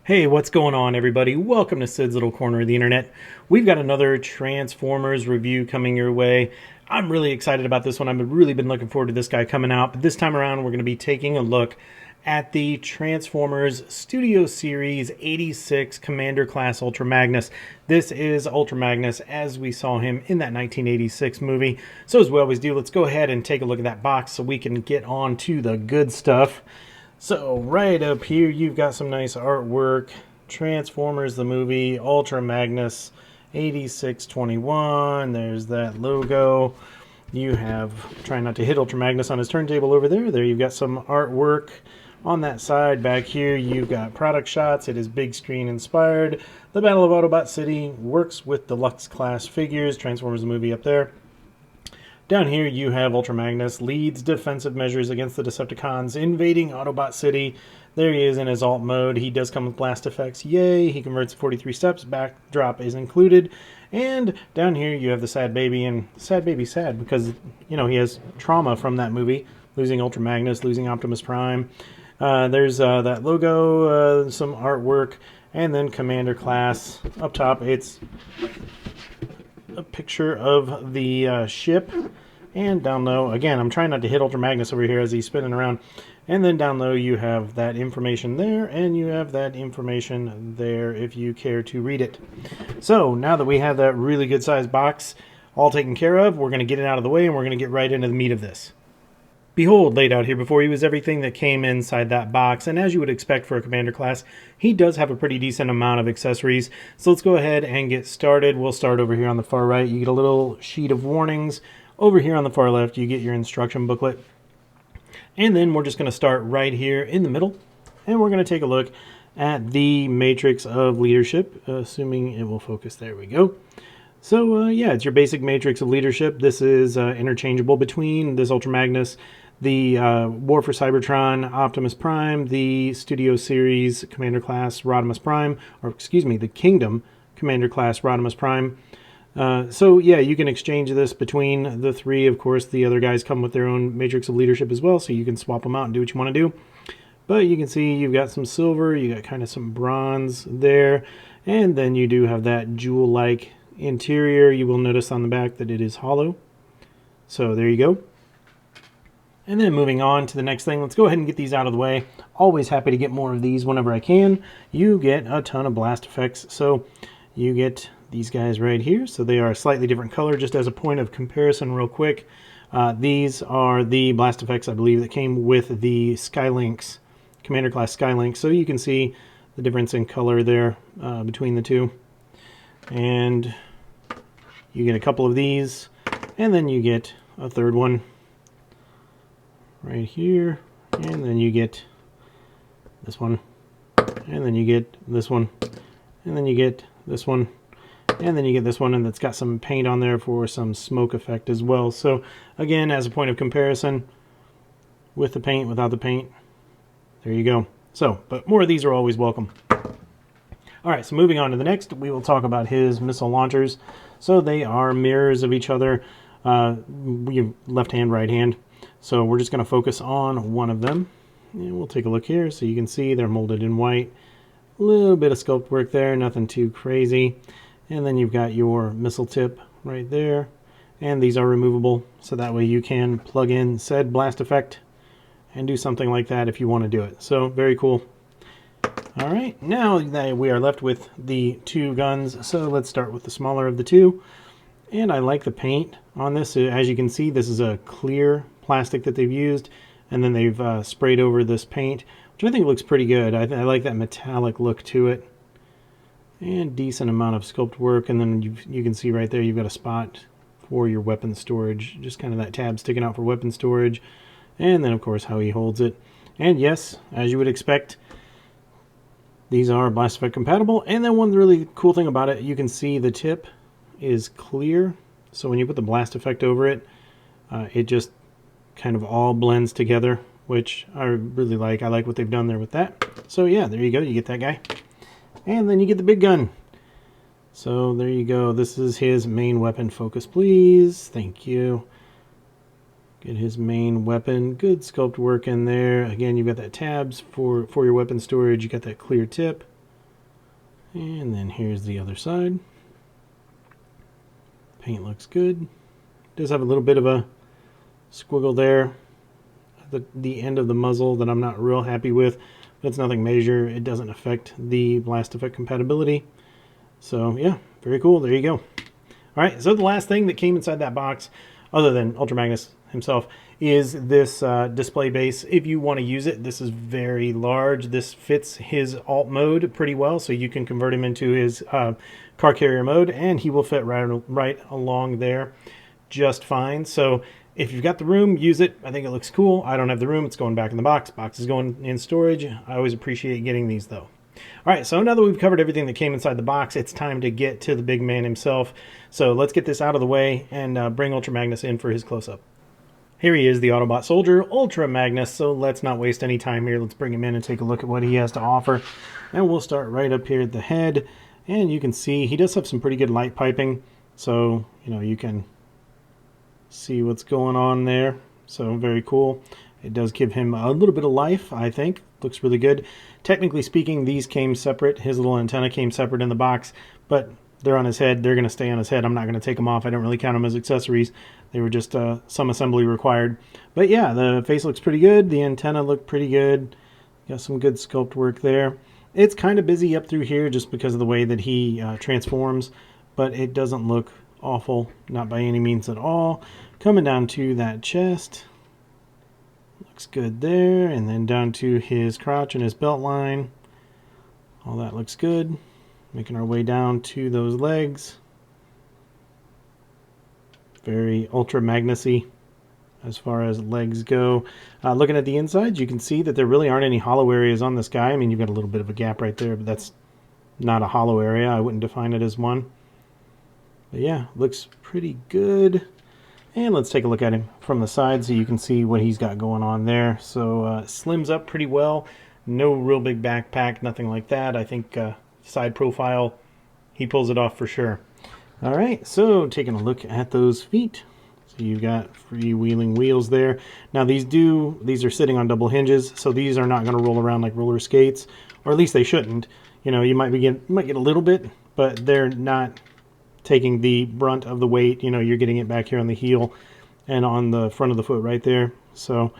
Hey, what's going on, everybody? Welcome to Sid's Little Corner of the Internet. We've got another Transformers review coming your way. I'm really excited about this one. I've really been looking forward to this guy coming out. But this time around, we're going to be taking a look at the Transformers Studio Series 86 Commander Class Ultra Magnus. This is Ultra Magnus as we saw him in that 1986 movie. So as we always do, let's go ahead and take a look at that box so we can get on to the good stuff. So right up here, you've got some nice artwork. Transformers the movie, Ultra Magnus 8621. There's that logo. You have, try not to hit Ultra Magnus on his turntable over there. There you've got some artwork on that side. Back here, you've got product shots. It is big screen inspired. The Battle of Autobot City works with deluxe class figures. Transformers the movie up there. Down here you have Ultra Magnus leads defensive measures against the Decepticons invading Autobot City. There he is in his alt mode. He does come with blast effects. Yay! He converts 43 steps. Backdrop is included. And down here you have the sad baby, and sad baby sad because, you know, he has trauma from that movie. Losing Ultra Magnus, losing Optimus Prime. There's that logo, some artwork, and then Commander Class. Up top it's a picture of the ship, and down low, again, I'm trying not to hit Ultra Magnus over here as he's spinning around, and then down low you have that information there, and you have that information there if you care to read it. So now that we have that really good sized box all taken care of, we're going to get it out of the way and we're going to get right into the meat of this. Behold, laid out here before you is everything that came inside that box, and as you would expect for a Commander Class, he does have a pretty decent amount of accessories. So let's go ahead and get started. We'll start over here on the far right. You get a little sheet of warnings. Over here on the far left, you get your instruction booklet. And then we're just going to start right here in the middle, and we're going to take a look at the Matrix of Leadership, assuming it will focus. There we go. So, yeah, it's your basic Matrix of Leadership. This is interchangeable between this Ultra Magnus, the War for Cybertron, Optimus Prime, the Studio Series Commander Class Rodimus Prime, or excuse me, the Kingdom Commander Class Rodimus Prime. So yeah, you can exchange this between the three. Of course, the other guys come with their own Matrix of Leadership as well, so you can swap them out and do what you want to do. But you can see you've got some silver, you got kind of some bronze there, and then you do have that jewel-like interior. You will notice on the back that it is hollow. So there you go. And then moving on to the next thing, let's go ahead and get these out of the way. Always happy to get more of these whenever I can. You get a ton of blast effects. So you get these guys right here. So they are a slightly different color, just as a point of comparison real quick. These are the blast effects, I believe, that came with the Skylinks, Commander Class Skylinks. So you can see the difference in color there between the two. And you get a couple of these, and then you get a third one right here, and then you get this one, and then you get this one, and then you get this one, and then you get this one, and it's got some paint on there for some smoke effect as well. So again, as a point of comparison, with the paint, without the paint, there you go. So, but more of these are always welcome. Alright, so moving on to the next, we will talk about his missile launchers. So they are mirrors of each other, left hand, right hand. So we're just going to focus on one of them. And we'll take a look here. So you can see they're molded in white. A little bit of sculpt work there, nothing too crazy. And then you've got your missile tip right there. And these are removable, so that way you can plug in said blast effect and do something like that if you want to do it. So very cool. Alright, now that we are left with the two guns, so let's start with the smaller of the two. And I like the paint on this. As you can see, this is a clear plastic that they've used, and then they've sprayed over this paint, which I think looks pretty good. I like that metallic look to it. And decent amount of sculpt work, and then you can see right there you've got a spot for your weapon storage, just kind of that tab sticking out for weapon storage, and then of course how he holds it. And yes, as you would expect, these are blast effect compatible. And then one really cool thing about it, you can see the tip is clear, so when you put the blast effect over it, it just kind of all blends together, which I really like. I like what they've done there with that. So yeah, there you go, you get that guy. And then you get the big gun. So there you go. This is his main weapon. Focus, please. Thank you. Get his main weapon. Good sculpt work in there. Again, you've got that tabs for your weapon storage. You got that clear tip. And then here's the other side. Paint looks good. Does have a little bit of a squiggle there at the end of the muzzle that I'm not real happy with. But it's nothing major. It doesn't affect the blast effect compatibility. So yeah, very cool. There you go. All right, so the last thing that came inside that box, other than Ultra Magnus himself, is this display base. If you want to use it, this is very large. This fits his alt mode pretty well, so you can convert him into his car carrier mode, and he will fit right along there just fine. So if you've got the room, use it. I think it looks cool. I don't have the room. It's going back in the box. Box is going in storage. I always appreciate getting these, though. All right, so now that we've covered everything that came inside the box, it's time to get to the big man himself. So let's get this out of the way and bring Ultra Magnus in for his close-up. Here he is, the Autobot soldier, Ultra Magnus. So let's not waste any time here. Let's bring him in and take a look at what he has to offer. And we'll start right up here at the head. And you can see he does have some pretty good light piping. So, you can see what's going on there. So very cool. It does give him a little bit of life, I think. Looks really good. Technically speaking, these came separate. His little antenna came separate in the box, but they're on his head. They're going to stay on his head. I'm not going to take them off. I don't really count them as accessories. They were just some assembly required. But yeah, the face looks pretty good. The antenna looked pretty good. Got some good sculpt work there. It's kind of busy up through here just because of the way that he transforms, but it doesn't look awful. Not by any means at all. Coming down to that chest. Looks good there, and then down to his crotch and his belt line. All that looks good. Making our way down to those legs. Very Ultra Magnus-y as far as legs go. Looking at the insides, you can see that there really aren't any hollow areas on this guy. I mean, you've got a little bit of a gap right there, but that's not a hollow area. I wouldn't define it as one. But yeah, looks pretty good. And let's take a look at him from the side so you can see what he's got going on there. So slims up pretty well. No real big backpack, nothing like that. I think side profile, he pulls it off for sure. All right, so taking a look at those feet. So you've got freewheeling wheels there. Now these are sitting on double hinges, so these are not going to roll around like roller skates, or at least they shouldn't. You might get a little bit, but they're not taking the brunt of the weight. You're getting it back here on the heel and on the front of the foot right there. So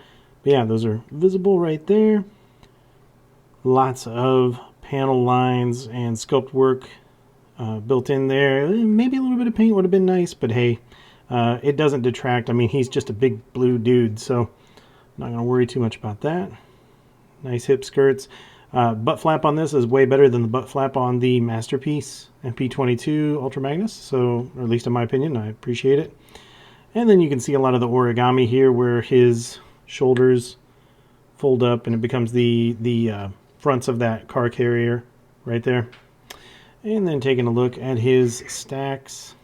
yeah, those are visible right there. Lots of panel lines and sculpt work built in there. Maybe a little bit of paint would have been nice, but hey, it doesn't detract. I mean, he's just a big blue dude, so I'm not going to worry too much about that. Nice hip skirts. Butt flap on this is way better than the butt flap on the Masterpiece MP22 Ultra Magnus, so, or at least in my opinion, I appreciate it. And then you can see a lot of the origami here where his shoulders fold up and it becomes the fronts of that car carrier right there. And then taking a look at his stacks.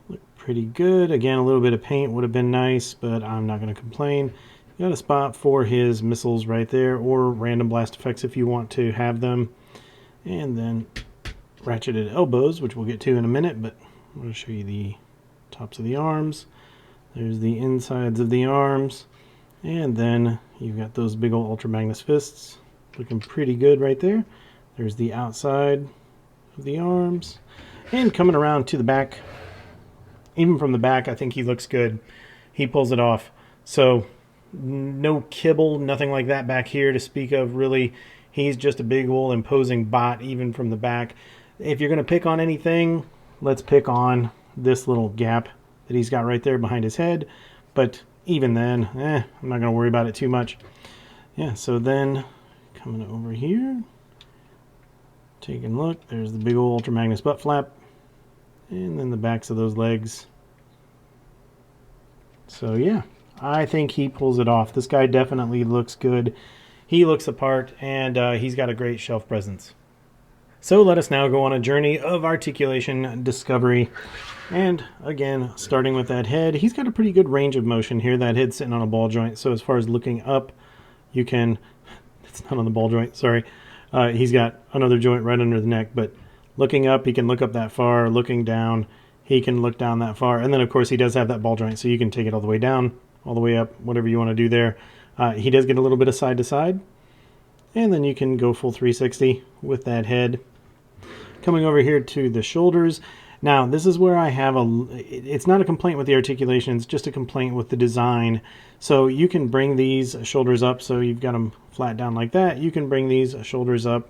Look pretty good. Again, a little bit of paint would have been nice, but I'm not going to complain. Got a spot for his missiles right there, or random blast effects if you want to have them. And then ratcheted elbows, which we'll get to in a minute, but I'm going to show you the tops of the arms. There's the insides of the arms. And then you've got those big old Ultra Magnus fists. Looking pretty good right there. There's the outside of the arms. And coming around to the back, even from the back, I think he looks good. He pulls it off. So no kibble, nothing like that back here to speak of, really. He's just a big old imposing bot, even from the back. If you're going to pick on anything, let's pick on this little gap that he's got right there behind his head. But even then, I'm not going to worry about it too much. Yeah, so then coming over here, taking a look, there's the big old Ultra Magnus butt flap. And then the backs of those legs. So yeah, I think he pulls it off. This guy definitely looks good. He looks the part, and he's got a great shelf presence. So let us now go on a journey of articulation discovery. And again, starting with that head, he's got a pretty good range of motion here. That head's sitting on a ball joint, so as far as looking up, you can... It's not on the ball joint, sorry. He's got another joint right under the neck, but looking up, he can look up that far. Looking down, he can look down that far. And then, of course, he does have that ball joint, so you can take it all the way down, all the way up, whatever you want to do there. He does get a little bit of side to side. And then you can go full 360 with that head. Coming over here to the shoulders. Now, this is where I have it's not a complaint with the articulation, it's just a complaint with the design. So you can bring these shoulders up, so you've got them flat down like that. You can bring these shoulders up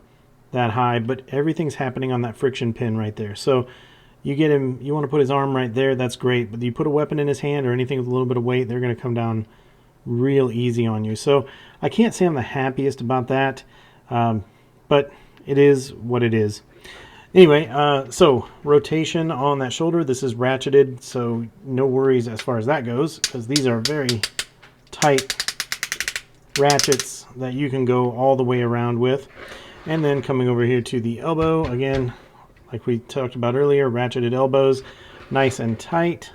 that high, but everything's happening on that friction pin right there. So you get him, you want to put his arm right there, that's great. But you put a weapon in his hand or anything with a little bit of weight, they're going to come down real easy on you. So I can't say I'm the happiest about that, but it is what it is. Anyway, so rotation on that shoulder. This is ratcheted, so no worries as far as that goes, because these are very tight ratchets that you can go all the way around with. And then coming over here to the elbow, again, like we talked about earlier, ratcheted elbows, nice and tight.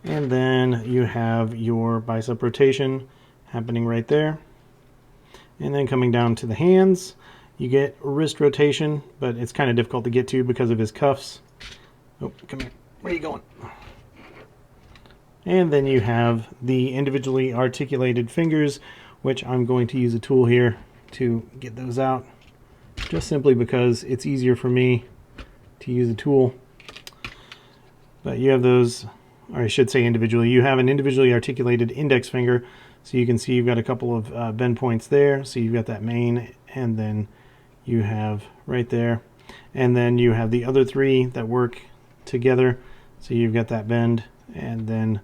And then you have your bicep rotation happening right there. And then coming down to the hands, you get wrist rotation, but it's kind of difficult to get to because of his cuffs. Oh, come here. Where are you going? And then you have the individually articulated fingers, which I'm going to use a tool here to get those out, just simply because it's easier for me to use a tool. But you have those, or I should say individually, you have an individually articulated index finger, so you can see you've got a couple of bend points there. So you've got that main, and then you have right there, and then you have the other three that work together. So you've got that bend, and then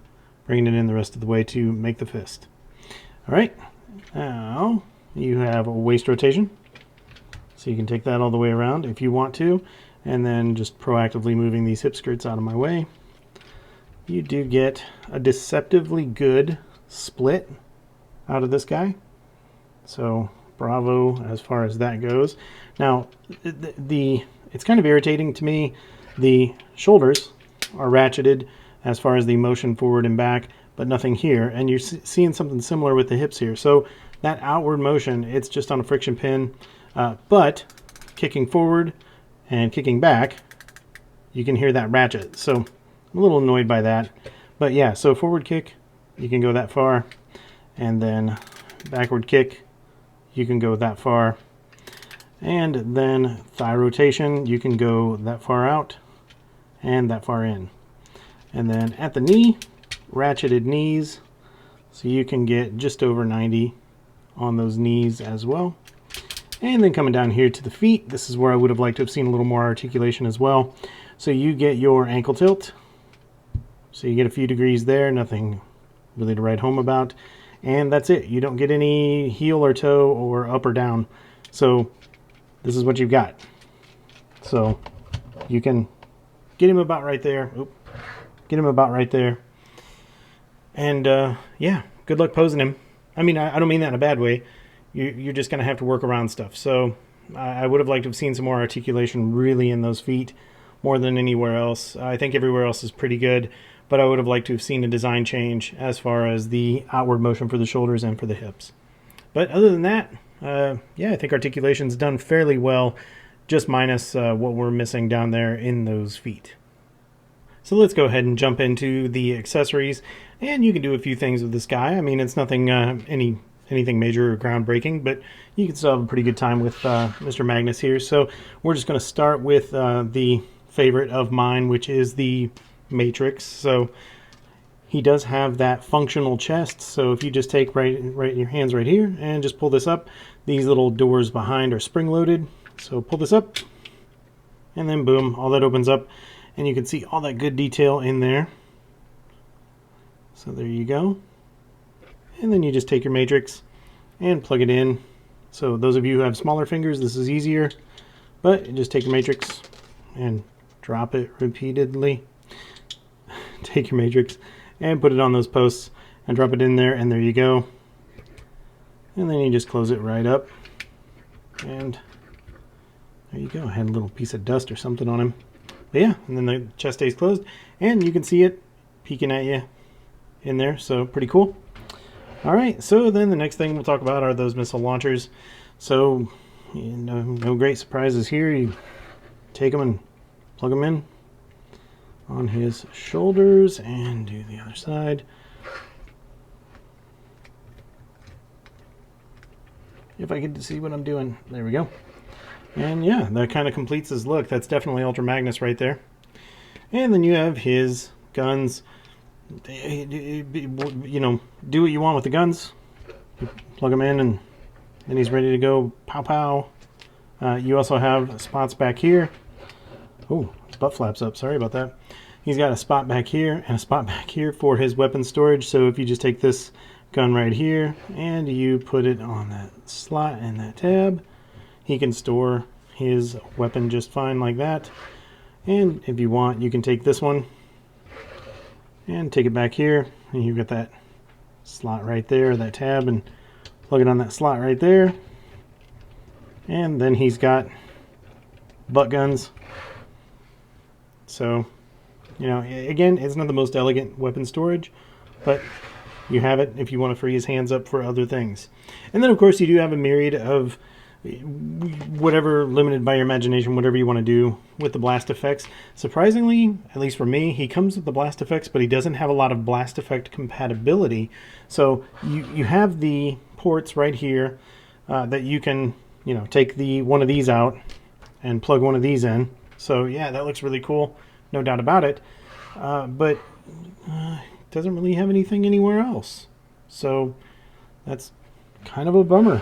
bringing it in the rest of the way to make the fist. All right, now you have a waist rotation, so you can take that all the way around if you want to, and then just proactively moving these hip skirts out of my way. You do get a deceptively good split out of this guy, so bravo as far as that goes. Now, it's kind of irritating to me. The shoulders are ratcheted as far as the motion forward and back, but nothing here. And you're seeing something similar with the hips here. So that outward motion, it's just on a friction pin. But kicking forward and kicking back, you can hear that ratchet. So I'm a little annoyed by that. But yeah, so forward kick, you can go that far. And then backward kick, you can go that far. And then thigh rotation, you can go that far out and that far in. And then at the knee, ratcheted knees, so you can get just over 90 on those knees as well. And then coming down here to the feet, this is where I would have liked to have seen a little more articulation as well. So you get your ankle tilt, so you get a few degrees there, nothing really to write home about. And that's it. You don't get any heel or toe or up or down. So this is what you've got. So you can get him about right there. Oop. Get him about right there. And yeah, good luck posing him. I mean, I don't mean that in a bad way. You're just going to have to work around stuff. So I would have liked to have seen some more articulation really in those feet more than anywhere else. I think everywhere else is pretty good. But I would have liked to have seen a design change as far as the outward motion for the shoulders and for the hips. But other than that, yeah, I think articulation's done fairly well, just minus what we're missing down there in those feet. So let's go ahead and jump into the accessories, and you can do a few things with this guy. I mean, it's nothing anything major or groundbreaking, but you can still have a pretty good time with Mr. Magnus here. So we're just going to start with the favorite of mine, which is the Matrix. So he does have that functional chest, so if you just take right your hands right here and just pull this up, these little doors behind are spring loaded, so pull this up and then boom, all that opens up and you can see all that good detail in there. So there you go, and then you just take your Matrix and plug it in. So those of you who have smaller fingers, this is easier, but you just take your Matrix and drop it repeatedly. Take your Matrix and put it on those posts and drop it in there, and there you go. And then you just close it right up, and there you go. I had a little piece of dust or something on him, but yeah, and then the chest stays closed and you can see it peeking at you in there, so pretty cool. All right, so then the next thing we'll talk about are those missile launchers. So no great surprises here. You take them and plug them in on his shoulders and do the other side. If I get to see what I'm doing. There we go. And yeah, that kind of completes his look. That's definitely Ultra Magnus right there. And then you have his guns. You know, do what you want with the guns. You plug them in and then he's ready to go pow pow. You also have spots back here. Oh, his butt flaps up. Sorry about that. He's got a spot back here and a spot back here for his weapon storage. So if you just take this gun right here and you put it on that slot and that tab, he can store his weapon just fine like that. And if you want, you can take this one and take it back here, and you've got that slot right there, that tab, and plug it on that slot right there. And then he's got butt guns. So, you know, again, it's not the most elegant weapon storage, but you have it if you want to free his hands up for other things. And then, of course, you do have a myriad of whatever, limited by your imagination, whatever you want to do with the blast effects. Surprisingly, at least for me, he comes with the blast effects, but he doesn't have a lot of blast effect compatibility. So you have the ports right here that you can, you know, take one of these out and plug one of these in. So yeah, that looks really cool, no doubt about it. But doesn't really have anything anywhere else. So that's kind of a bummer.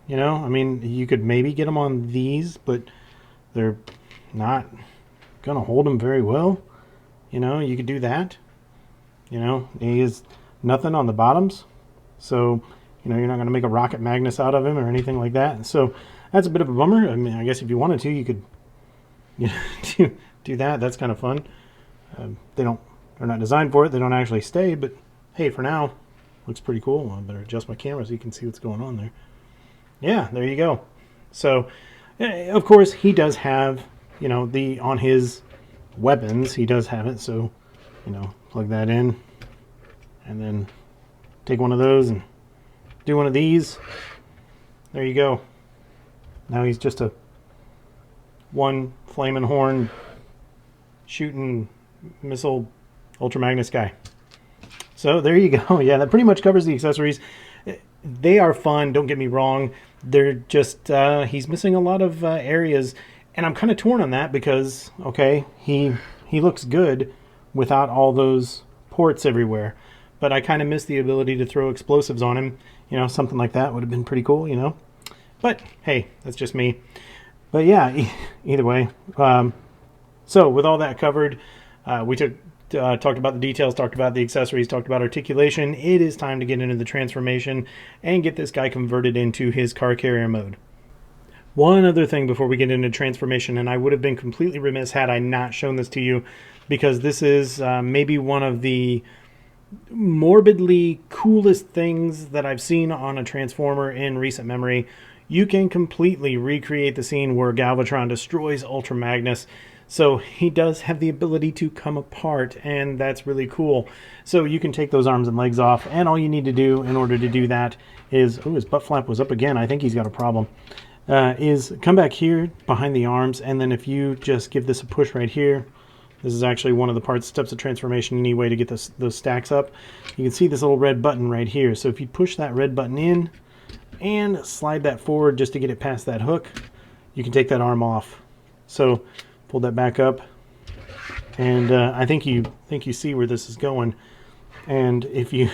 You know, I mean, you could maybe get them on these, but they're not going to hold them very well. You know, you could do that. You know, he has nothing on the bottoms. So, you know, you're not going to make a Rocket Magnus out of him or anything like that. So that's a bit of a bummer. I mean, I guess if you wanted to, you could, you know, do that. That's kind of fun. They're not designed for it. They don't actually stay, but hey, for now, looks pretty cool. I better adjust my camera so you can see what's going on there. Yeah, there you go. So, of course, he does have, you know, on his weapons, he does have it. So, you know, plug that in and then take one of those and do one of these. There you go. Now he's just one flaming horn shooting missile Ultra Magnus guy. So there you go. Yeah, that pretty much covers the accessories. They are fun, don't get me wrong. They're just, he's missing a lot of areas, and I'm kind of torn on that because, okay, he looks good without all those ports everywhere, but I kind of miss the ability to throw explosives on him. You know, something like that would have been pretty cool, you know. But, hey, that's just me. But yeah, either way. So, with all that covered, we talked about the details, talked about the accessories, talked about articulation. It is time to get into the transformation and get this guy converted into his car carrier mode. One other thing before we get into transformation, and I would have been completely remiss had I not shown this to you, because this is maybe one of the morbidly coolest things that I've seen on a Transformer in recent memory. You can completely recreate the scene where Galvatron destroys Ultra Magnus. So he does have the ability to come apart, and that's really cool. So you can take those arms and legs off, and all you need to do in order to do that is, oh, his butt flap was up again. I think he's got a problem. Is come back here behind the arms, and then if you just give this a push right here, this is actually one of the steps of transformation anyway to get those stacks up. You can see this little red button right here. So if you push that red button in and slide that forward just to get it past that hook, you can take that arm off. So pull that back up, and I think you see where this is going. And if you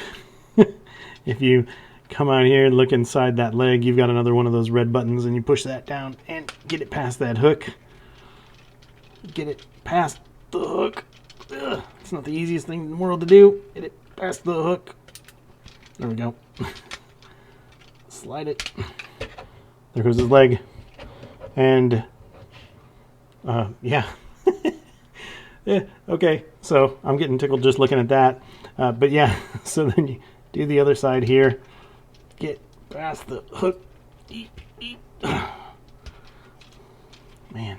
if you come out here and look inside that leg, you've got another one of those red buttons, and you push that down and get it past that hook. Get it past the hook. Ugh, it's not the easiest thing in the world to do. Get it past the hook. There we go. Slide it. There goes his leg. And yeah. Yeah, okay, so I'm getting tickled just looking at that. But yeah, so then you do the other side here. Get past the hook. Man.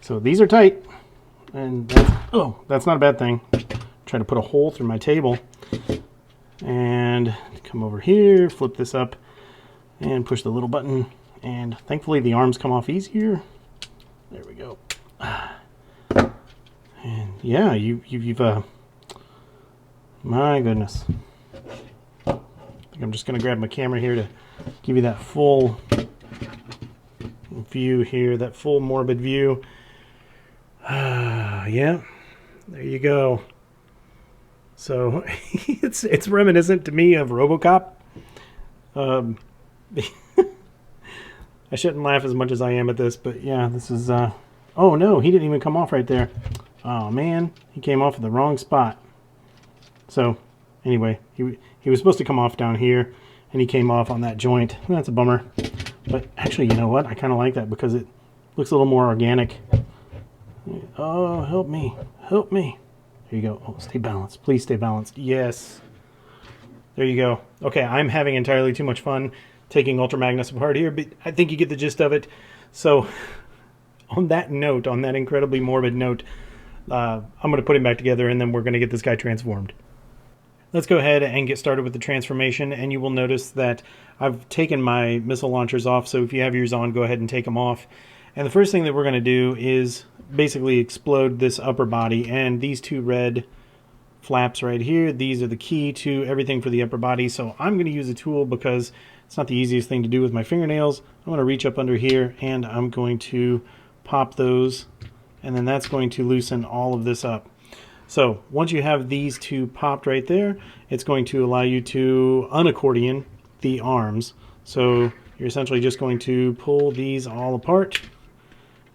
So these are tight. And that's not a bad thing. Try to put a hole through my table. And come over here, flip this up, and push the little button. And thankfully the arms come off easier. There we go. And yeah, you've my goodness. I think I'm just going to grab my camera here to give you that full view here, that full morbid view. Yeah, there you go. So it's reminiscent to me of RoboCop. I shouldn't laugh as much as I am at this, but yeah, this is oh no, he didn't even come off right there. Oh man, he came off at the wrong spot. So anyway, he was supposed to come off down here, and he came off on that joint. That's a bummer. But actually, you know what? I kind of like that because it looks a little more organic. Oh, help me. Help me. There you go. Oh, stay balanced. Please stay balanced. Yes. There you go. Okay, I'm having entirely too much fun taking Ultra Magnus apart here, but I think you get the gist of it. So, on that note, on that incredibly morbid note, I'm going to put him back together, and then we're going to get this guy transformed. Let's go ahead and get started with the transformation, and you will notice that I've taken my missile launchers off, so if you have yours on, go ahead and take them off. And the first thing that we're going to do is basically explode this upper body, and these two red flaps right here, these are the key to everything for the upper body. So I'm going to use a tool because it's not the easiest thing to do with my fingernails. I'm going to reach up under here, and I'm going to pop those, and then that's going to loosen all of this up. So once you have these two popped right there, it's going to allow you to unaccordion the arms. So you're essentially just going to pull these all apart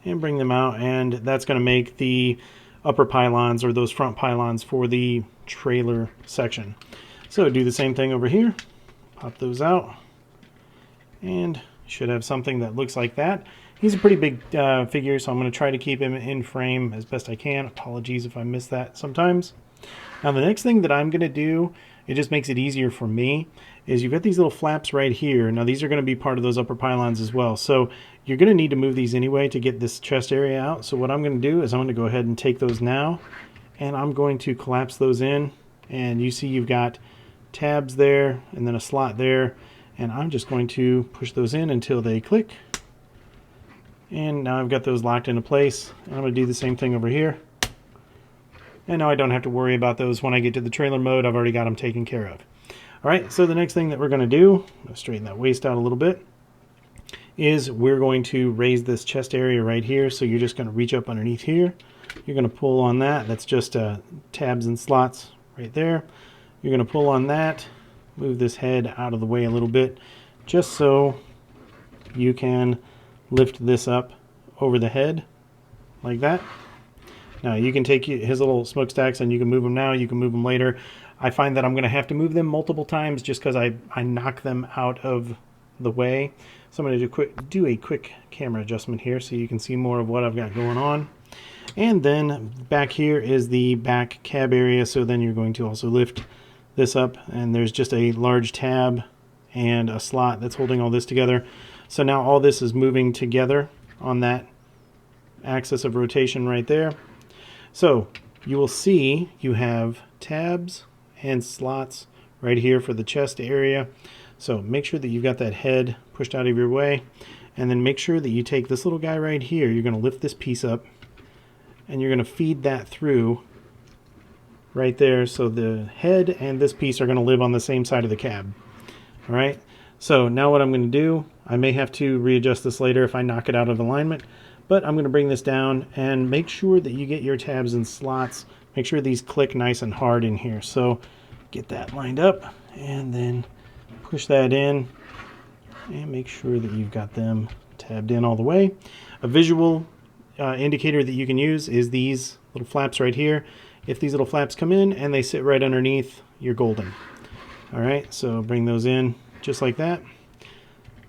and bring them out, and that's going to make the upper pylons, or those front pylons, for the trailer section. So do the same thing over here. Pop those out, and you should have something that looks like that. He's a pretty big figure, so I'm going to try to keep him in frame as best I can. Apologies if I miss that sometimes. Now the next thing that I'm going to do, it just makes it easier for me, is you've got these little flaps right here. Now these are going to be part of those upper pylons as well. So you're going to need to move these anyway to get this chest area out. So what I'm going to do is I'm going to go ahead and take those now, and I'm going to collapse those in. And you see you've got tabs there and then a slot there. And I'm just going to push those in until they click. And now I've got those locked into place. I'm going to do the same thing over here. And now I don't have to worry about those when I get to the trailer mode. I've already got them taken care of. Alright, so the next thing that we're going to do, I'm going to straighten that waist out a little bit, is we're going to raise this chest area right here. So you're just going to reach up underneath here. You're going to pull on that. That's just tabs and slots right there. You're going to pull on that, move this head out of the way a little bit, just so you can lift this up over the head like that. Now you can take his little smokestacks and you can move them now, you can move them later. I find that I'm going to have to move them multiple times just because I knock them out of the way. So I'm going to do a quick camera adjustment here so you can see more of what I've got going on. And then back here is the back cab area, so then you're going to also lift this up, and there's just a large tab and a slot that's holding all this together. So now all this is moving together on that axis of rotation right there. So you will see you have tabs and slots right here for the chest area. So make sure that you've got that head pushed out of your way, and then make sure that you take this little guy right here. You're going to lift this piece up, and you're going to feed that through right there, so the head and this piece are going to live on the same side of the cab. All right, so now what I'm going to do, I may have to readjust this later if I knock it out of alignment, but I'm going to bring this down and make sure that you get your tabs and slots. Make sure these click nice and hard in here. So get that lined up, and then push that in, and make sure that you've got them tabbed in all the way. A visual indicator that you can use is these little flaps right here. If these little flaps come in and they sit right underneath, you're golden. Alright, so bring those in just like that.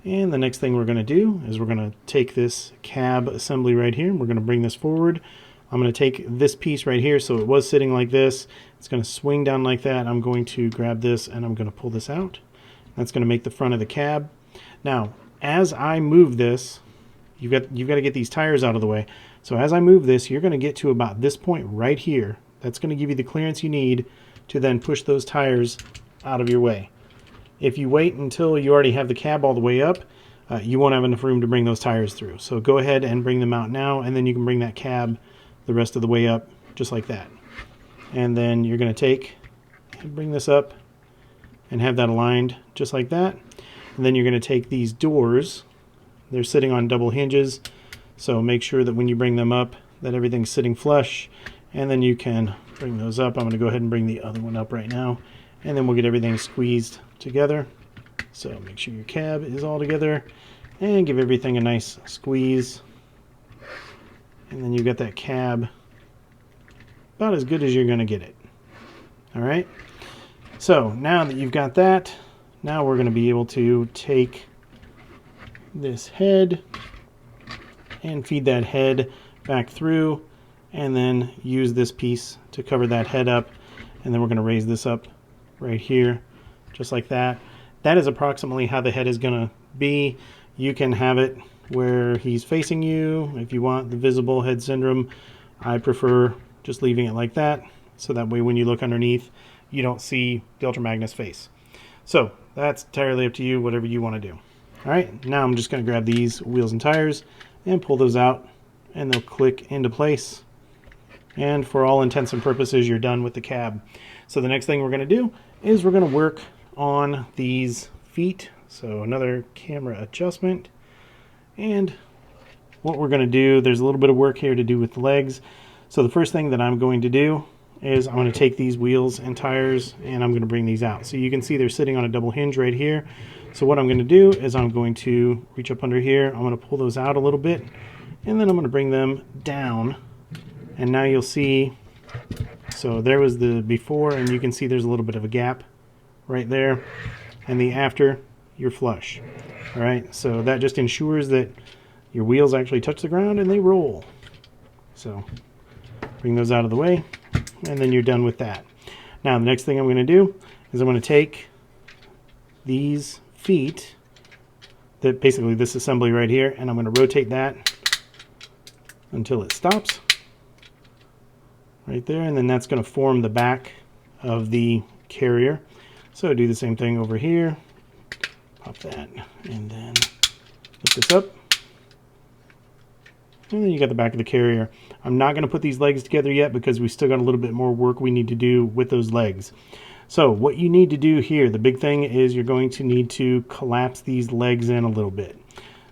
And the next thing we're going to do is we're going to take this cab assembly right here, and we're going to bring this forward. I'm going to take this piece right here, so it was sitting like this. It's going to swing down like that. I'm going to grab this and I'm going to pull this out. That's going to make the front of the cab. Now, as I move this, you've got to get these tires out of the way. So as I move this, you're going to get to about this point right here. That's going to give you the clearance you need to then push those tires out of your way. If you wait until you already have the cab all the way up, you won't have enough room to bring those tires through. So go ahead and bring them out now, and then you can bring that cab the rest of the way up just like that. And then you're going to take and bring this up and have that aligned just like that. And then you're going to take these doors. They're sitting on double hinges, so make sure that when you bring them up that everything's sitting flush, and then you can bring those up. I'm going to go ahead and bring the other one up right now, and then we'll get everything squeezed together. So make sure your cab is all together and give everything a nice squeeze. And then you've got that cab about as good as you're going to get it. All right. So now that you've got that, now we're going to be able to take this head and feed that head back through, and then use this piece to cover that head up. And then we're going to raise this up right here, just like that. That is approximately how the head is going to be. You can have it where he's facing you if you want the visible head syndrome. I prefer just leaving it like that, so that way when you look underneath, you don't see the Ultra Magnus face. So that's entirely up to you, whatever you want to do. All right, now I'm just going to grab these wheels and tires and pull those out, and they'll click into place. And for all intents and purposes, you're done with the cab. So the next thing we're going to do is we're going to work on these feet. So another camera adjustment. And what we're going to do, there's a little bit of work here to do with the legs. So the first thing that I'm going to do is I'm going to take these wheels and tires and I'm going to bring these out. So you can see they're sitting on a double hinge right here. So what I'm going to do is I'm going to reach up under here. I'm going to pull those out a little bit, and then I'm going to bring them down. And now you'll see, so there was the before, and you can see there's a little bit of a gap right there. And the after, you're flush. All right, so that just ensures that your wheels actually touch the ground and they roll. So bring those out of the way, and then you're done with that. Now the next thing I'm going to do is I'm going to take these feet, that basically this assembly right here, and I'm going to rotate that until it stops right there, and then that's going to form the back of the carrier. So do the same thing over here, pop that, and then lift this up, and then you got the back of the carrier. I'm not going to put these legs together yet because we still got a little bit more work we need to do with those legs. So what you need to do here, the big thing is you're going to need to collapse these legs in a little bit.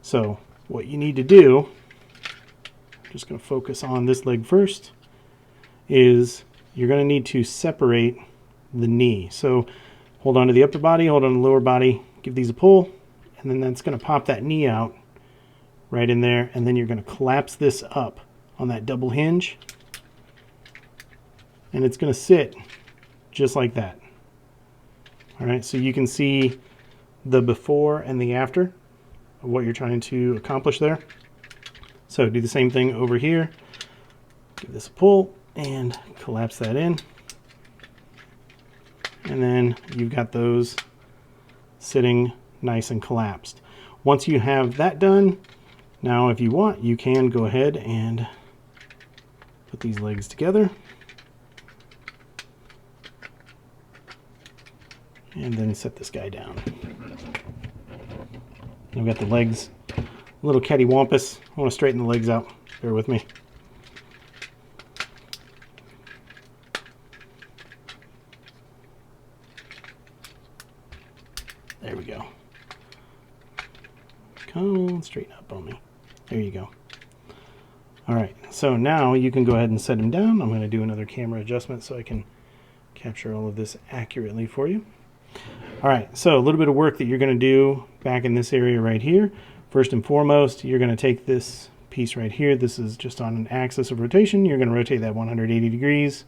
So what you need to do, I'm just going to focus on this leg first, is you're going to need to separate the knee. So hold on to the upper body, hold on to the lower body, give these a pull, and then that's going to pop that knee out right in there, and then you're going to collapse this up on that double hinge, and it's going to sit just like that. All right, so you can see the before and the after of what you're trying to accomplish there. So do the same thing over here. Give this a pull and collapse that in. And then you've got those sitting nice and collapsed. Once you have that done, now if you want, you can go ahead and put these legs together. And then set this guy down. I've got the legs a little cattywampus. I want to straighten the legs out. Bear with me. There we go. Come on, straighten up on me. There you go. All right, so now you can go ahead and set him down. I'm going to do another camera adjustment so I can capture all of this accurately for you. All right, so a little bit of work that you're going to do back in this area right here. First and foremost, you're going to take this piece right here. This is just on an axis of rotation. You're going to rotate that 180 degrees.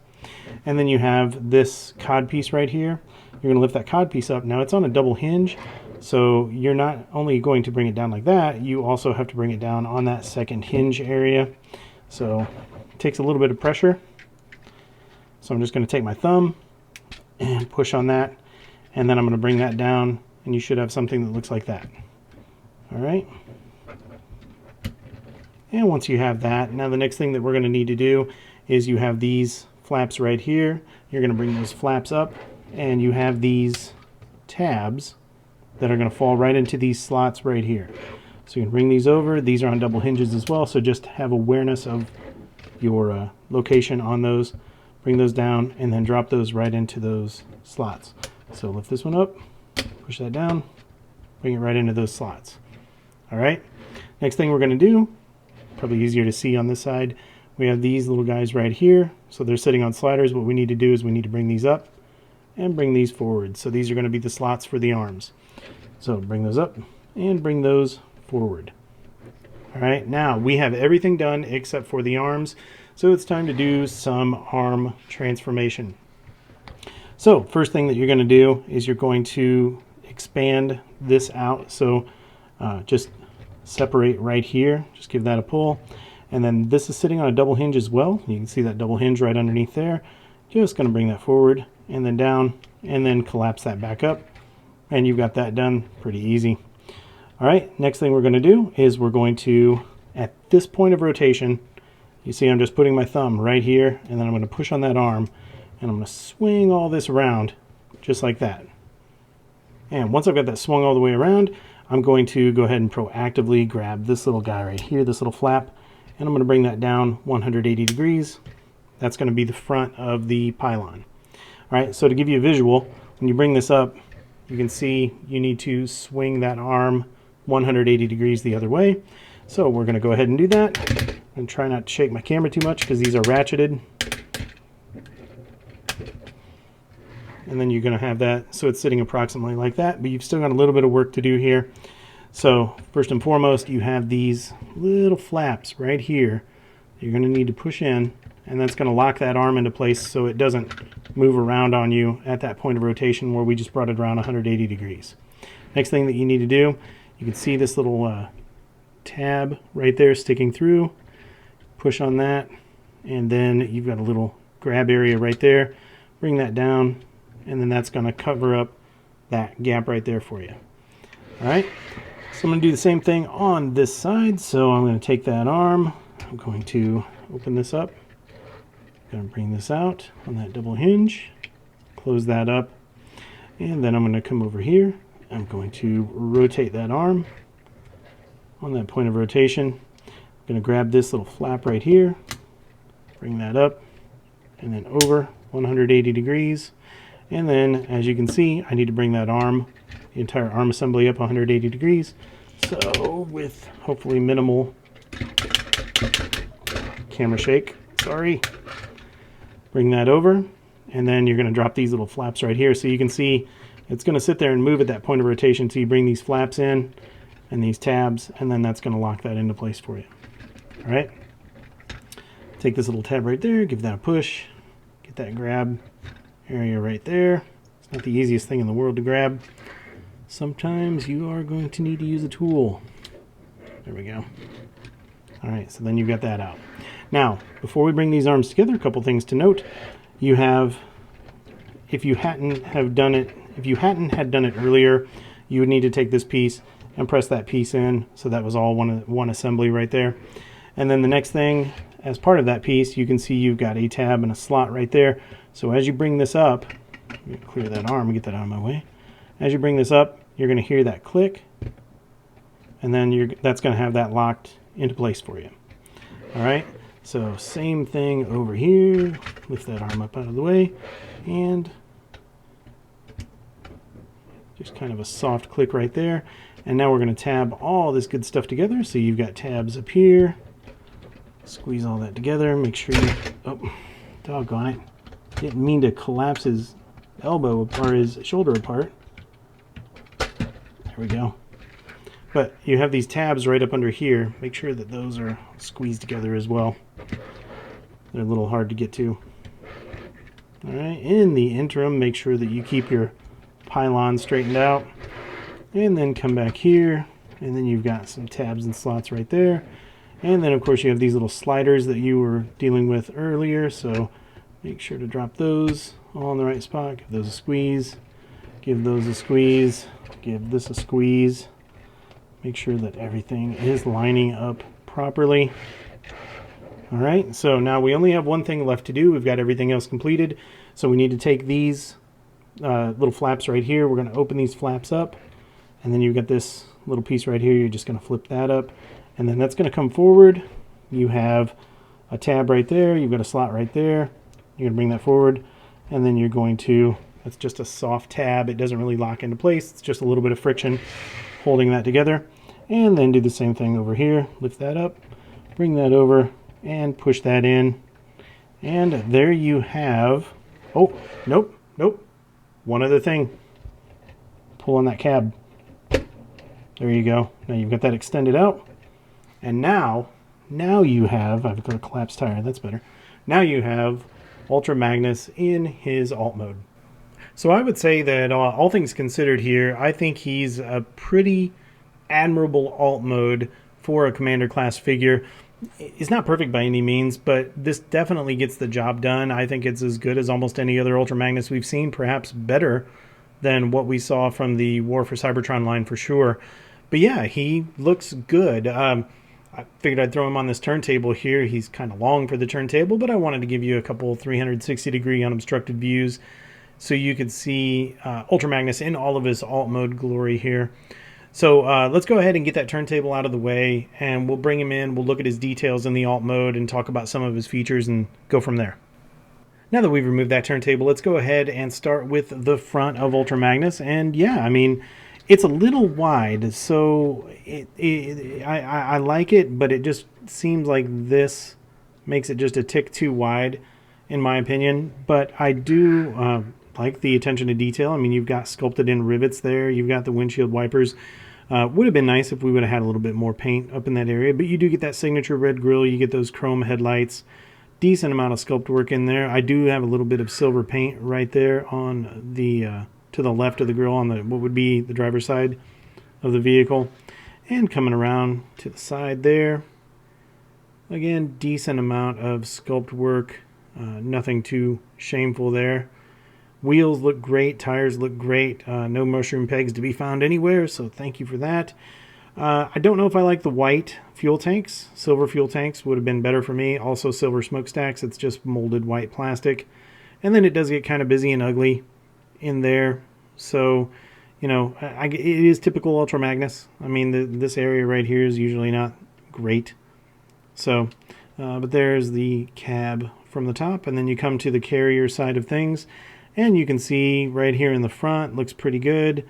And then you have this cod piece right here. You're going to lift that cod piece up. Now it's on a double hinge, so you're not only going to bring it down like that, you also have to bring it down on that second hinge area. So it takes a little bit of pressure. So I'm just going to take my thumb and push on that. And then I'm going to bring that down, and you should have something that looks like that. All right. And once you have that, now the next thing that we're going to need to do is you have these flaps right here. You're going to bring those flaps up, and you have these tabs that are going to fall right into these slots right here. So you can bring these over. These are on double hinges as well, so just have awareness of your location on those, bring those down, and then drop those right into those slots. So lift this one up, push that down, bring it right into those slots. All right, next thing we're going to do, probably easier to see on this side, we have these little guys right here. So they're sitting on sliders. What we need to do is we need to bring these up and bring these forward. So these are going to be the slots for the arms. So bring those up and bring those forward. All right, now we have everything done except for the arms. So it's time to do some arm transformation. So first thing that you're going to do is you're going to expand this out. So just separate right here, just give that a pull. And then this is sitting on a double hinge as well. You can see that double hinge right underneath there. Just going to bring that forward and then down and then collapse that back up. And you've got that done pretty easy. All right, next thing we're going to do is we're going to, at this point of rotation, you see I'm just putting my thumb right here, and then I'm going to push on that arm, and I'm going to swing all this around just like that. And once I've got that swung all the way around, I'm going to go ahead and proactively grab this little guy right here, this little flap, and I'm going to bring that down 180 degrees. That's going to be the front of the pylon. All right, so to give you a visual, when you bring this up, you can see you need to swing that arm 180 degrees the other way. So we're going to go ahead and do that, and try not to shake my camera too much because these are ratcheted. And then you're going to have that, so it's sitting approximately like that, but you've still got a little bit of work to do here. So first and foremost, you have these little flaps right here you're going to need to push in, and that's going to lock that arm into place so it doesn't move around on you at that point of rotation where we just brought it around 180 degrees. Next thing that you need to do, you can see this little tab right there sticking through. Push on that, and then you've got a little grab area right there. Bring that down, and then that's going to cover up that gap right there for you. All right, so I'm going to do the same thing on this side. So I'm going to take that arm, I'm going to open this up, I'm going to bring this out on that double hinge, close that up, and then I'm going to come over here. I'm going to rotate that arm on that point of rotation. I'm going to grab this little flap right here, bring that up, and then over 180 degrees. And then, as you can see, I need to bring that arm, the entire arm assembly up 180 degrees. So with hopefully minimal camera shake, sorry. Bring that over, and then you're going to drop these little flaps right here. So you can see it's going to sit there and move at that point of rotation. So you bring these flaps in and these tabs, and then that's going to lock that into place for you. All right. Take this little tab right there, give that a push, get that grab area right there. It's not the easiest thing in the world to grab. Sometimes you are going to need to use a tool. There we go. All right, so then you've got that out. Now, before we bring these arms together, a couple things to note. You have, if you hadn't had done it earlier, you would need to take this piece and press that piece in. So that was all one assembly right there. And then the next thing, as part of that piece, you can see you've got a tab and a slot right there. So as you bring this up, let me clear that arm and get that out of my way. As you bring this up, you're going to hear that click, and then that's going to have that locked into place for you. All right, so same thing over here. Lift that arm up out of the way, and just kind of a soft click right there. And now we're going to tab all this good stuff together. So you've got tabs up here. Squeeze all that together. Make sure you, oh, doggone it. Didn't mean to collapse his elbow or his shoulder apart. There we go. But you have these tabs right up under here. Make sure that those are squeezed together as well. They're a little hard to get to. All right, in the interim, make sure that you keep your pylon straightened out. And then come back here, and then you've got some tabs and slots right there. And then, of course, you have these little sliders that you were dealing with earlier. So make sure to drop those all in the right spot. Give those a squeeze. Give those a squeeze. Give this a squeeze. Make sure that everything is lining up properly. All right, so now we only have one thing left to do. We've got everything else completed. So we need to take these little flaps right here. We're going to open these flaps up. And then you've got this little piece right here. You're just going to flip that up. And then that's going to come forward. You have a tab right there. You've got a slot right there. You're going to bring that forward, and then you're going to, that's just a soft tab. It doesn't really lock into place. It's just a little bit of friction holding that together. And then do the same thing over here. Lift that up, bring that over, and push that in. And there you have, oh, nope. One other thing. Pull on that cab. There you go. Now you've got that extended out. And now you have, I've got a collapsed tire, that's better. Now you have Ultra Magnus in his alt mode. So I would say that all things considered here, I think he's a pretty admirable alt mode for a Commander class figure. It's not perfect by any means, but this definitely gets the job done. I think it's as good as almost any other Ultra Magnus we've seen, perhaps better than what we saw from the War for Cybertron line for sure. But yeah, he looks good. I figured I'd throw him on this turntable here. He's kind of long for the turntable, but I wanted to give you a couple 360-degree unobstructed views so you could see Ultra Magnus in all of his alt mode glory here. So let's go ahead and get that turntable out of the way, and we'll bring him in. We'll look at his details in the alt mode and talk about some of his features and go from there. Now that we've removed that turntable, let's go ahead and start with the front of Ultra Magnus. And yeah, I mean, it's a little wide, so I like it, but it just seems like this makes it just a tick too wide, in my opinion. But I do like the attention to detail. I mean, you've got sculpted in rivets there. You've got the windshield wipers. Would have been nice if we would have had a little bit more paint up in that area, but you do get that signature red grille. You get those chrome headlights. Decent amount of sculpt work in there. I do have a little bit of silver paint right there on the to the left of the grille on the what would be the driver's side of the vehicle, and coming around to the side there, again, decent amount of sculpt work. Nothing too shameful there. Wheels look great, tires look great. No mushroom pegs to be found anywhere, so thank you for that. I don't know if I like the white fuel tanks. Silver fuel tanks would have been better for me. Also silver smokestacks. It's just molded white plastic. And then it does get kind of busy and ugly in there. So, you know, it is typical Ultra Magnus. I mean, this area right here is usually not great. So, but there's the cab from the top. And then you come to the carrier side of things. And you can see right here in the front, looks pretty good.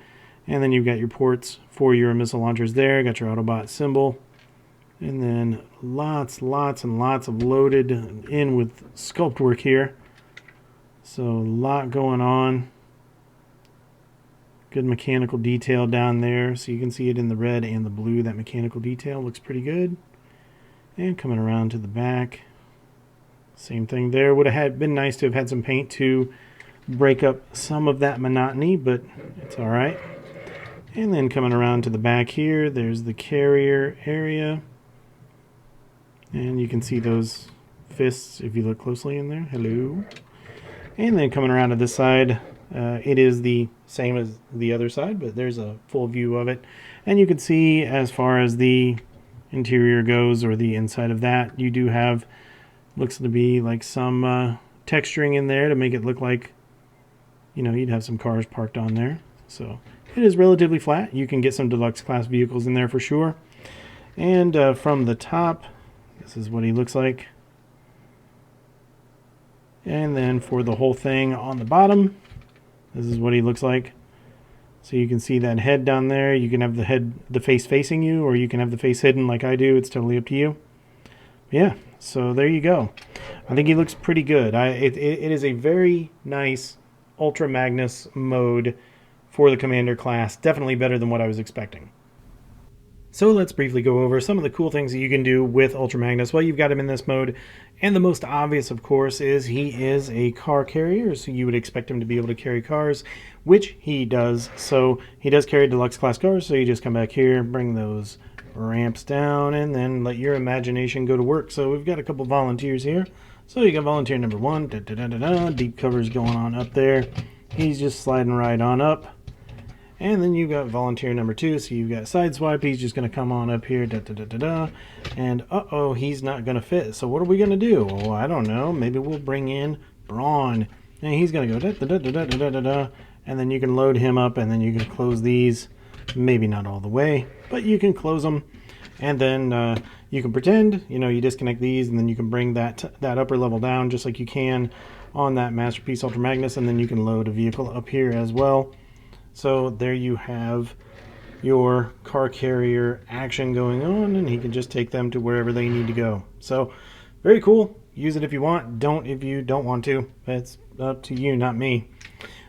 And then you've got your ports for your missile launchers there. Got your Autobot symbol. And then lots and lots of loaded in with sculpt work here. So a lot going on. Good mechanical detail down there. So you can see it in the red and the blue. That mechanical detail looks pretty good. And coming around to the back. Same thing there. Would have been nice to have had some paint to break up some of that monotony, but it's all right. And then coming around to the back here, there's the carrier area. And you can see those fists if you look closely in there. Hello. And then coming around to this side, it is the same as the other side, but there's a full view of it. And you can see as far as the interior goes, or the inside of that, you do have, looks to be like some texturing in there to make it look like, you know, you'd have some cars parked on there. So it is relatively flat. You can get some deluxe class vehicles in there for sure. And from the top, this is what he looks like. And then for the whole thing on the bottom, this is what he looks like. So you can see that head down there. You can have the face facing you, or you can have the face hidden like I do. It's totally up to you. Yeah, so there you go. I think he looks pretty good. It is a very nice Ultra Magnus mode for the Commander class. Definitely better than what I was expecting. So let's briefly go over some of the cool things that you can do with Ultra Magnus while you've got him in this mode. And the most obvious, of course, is he is a car carrier, so you would expect him to be able to carry cars, which he does. So he does carry deluxe class cars, so you just come back here, bring those ramps down, and then let your imagination go to work. So we've got a couple volunteers here. So you got volunteer number 1, deep covers going on up there. He's just sliding right on up. And then you've got volunteer number 2, so you've got sideswipe. He's just going to come on up here, and uh-oh, he's not going to fit. So what are we going to do? Oh, I don't know. Maybe we'll bring in Brawn. And he's going to go and then you can load him up, and then you can close these. Maybe not all the way, but you can close them. And then you can pretend, you disconnect these, and then you can bring that upper level down just like you can on that Masterpiece Ultra Magnus, and then you can load a vehicle up here as well. So there you have your car carrier action going on, and he can just take them to wherever they need to go. So very cool. Use it if you want. Don't if you don't want to. It's up to you, not me.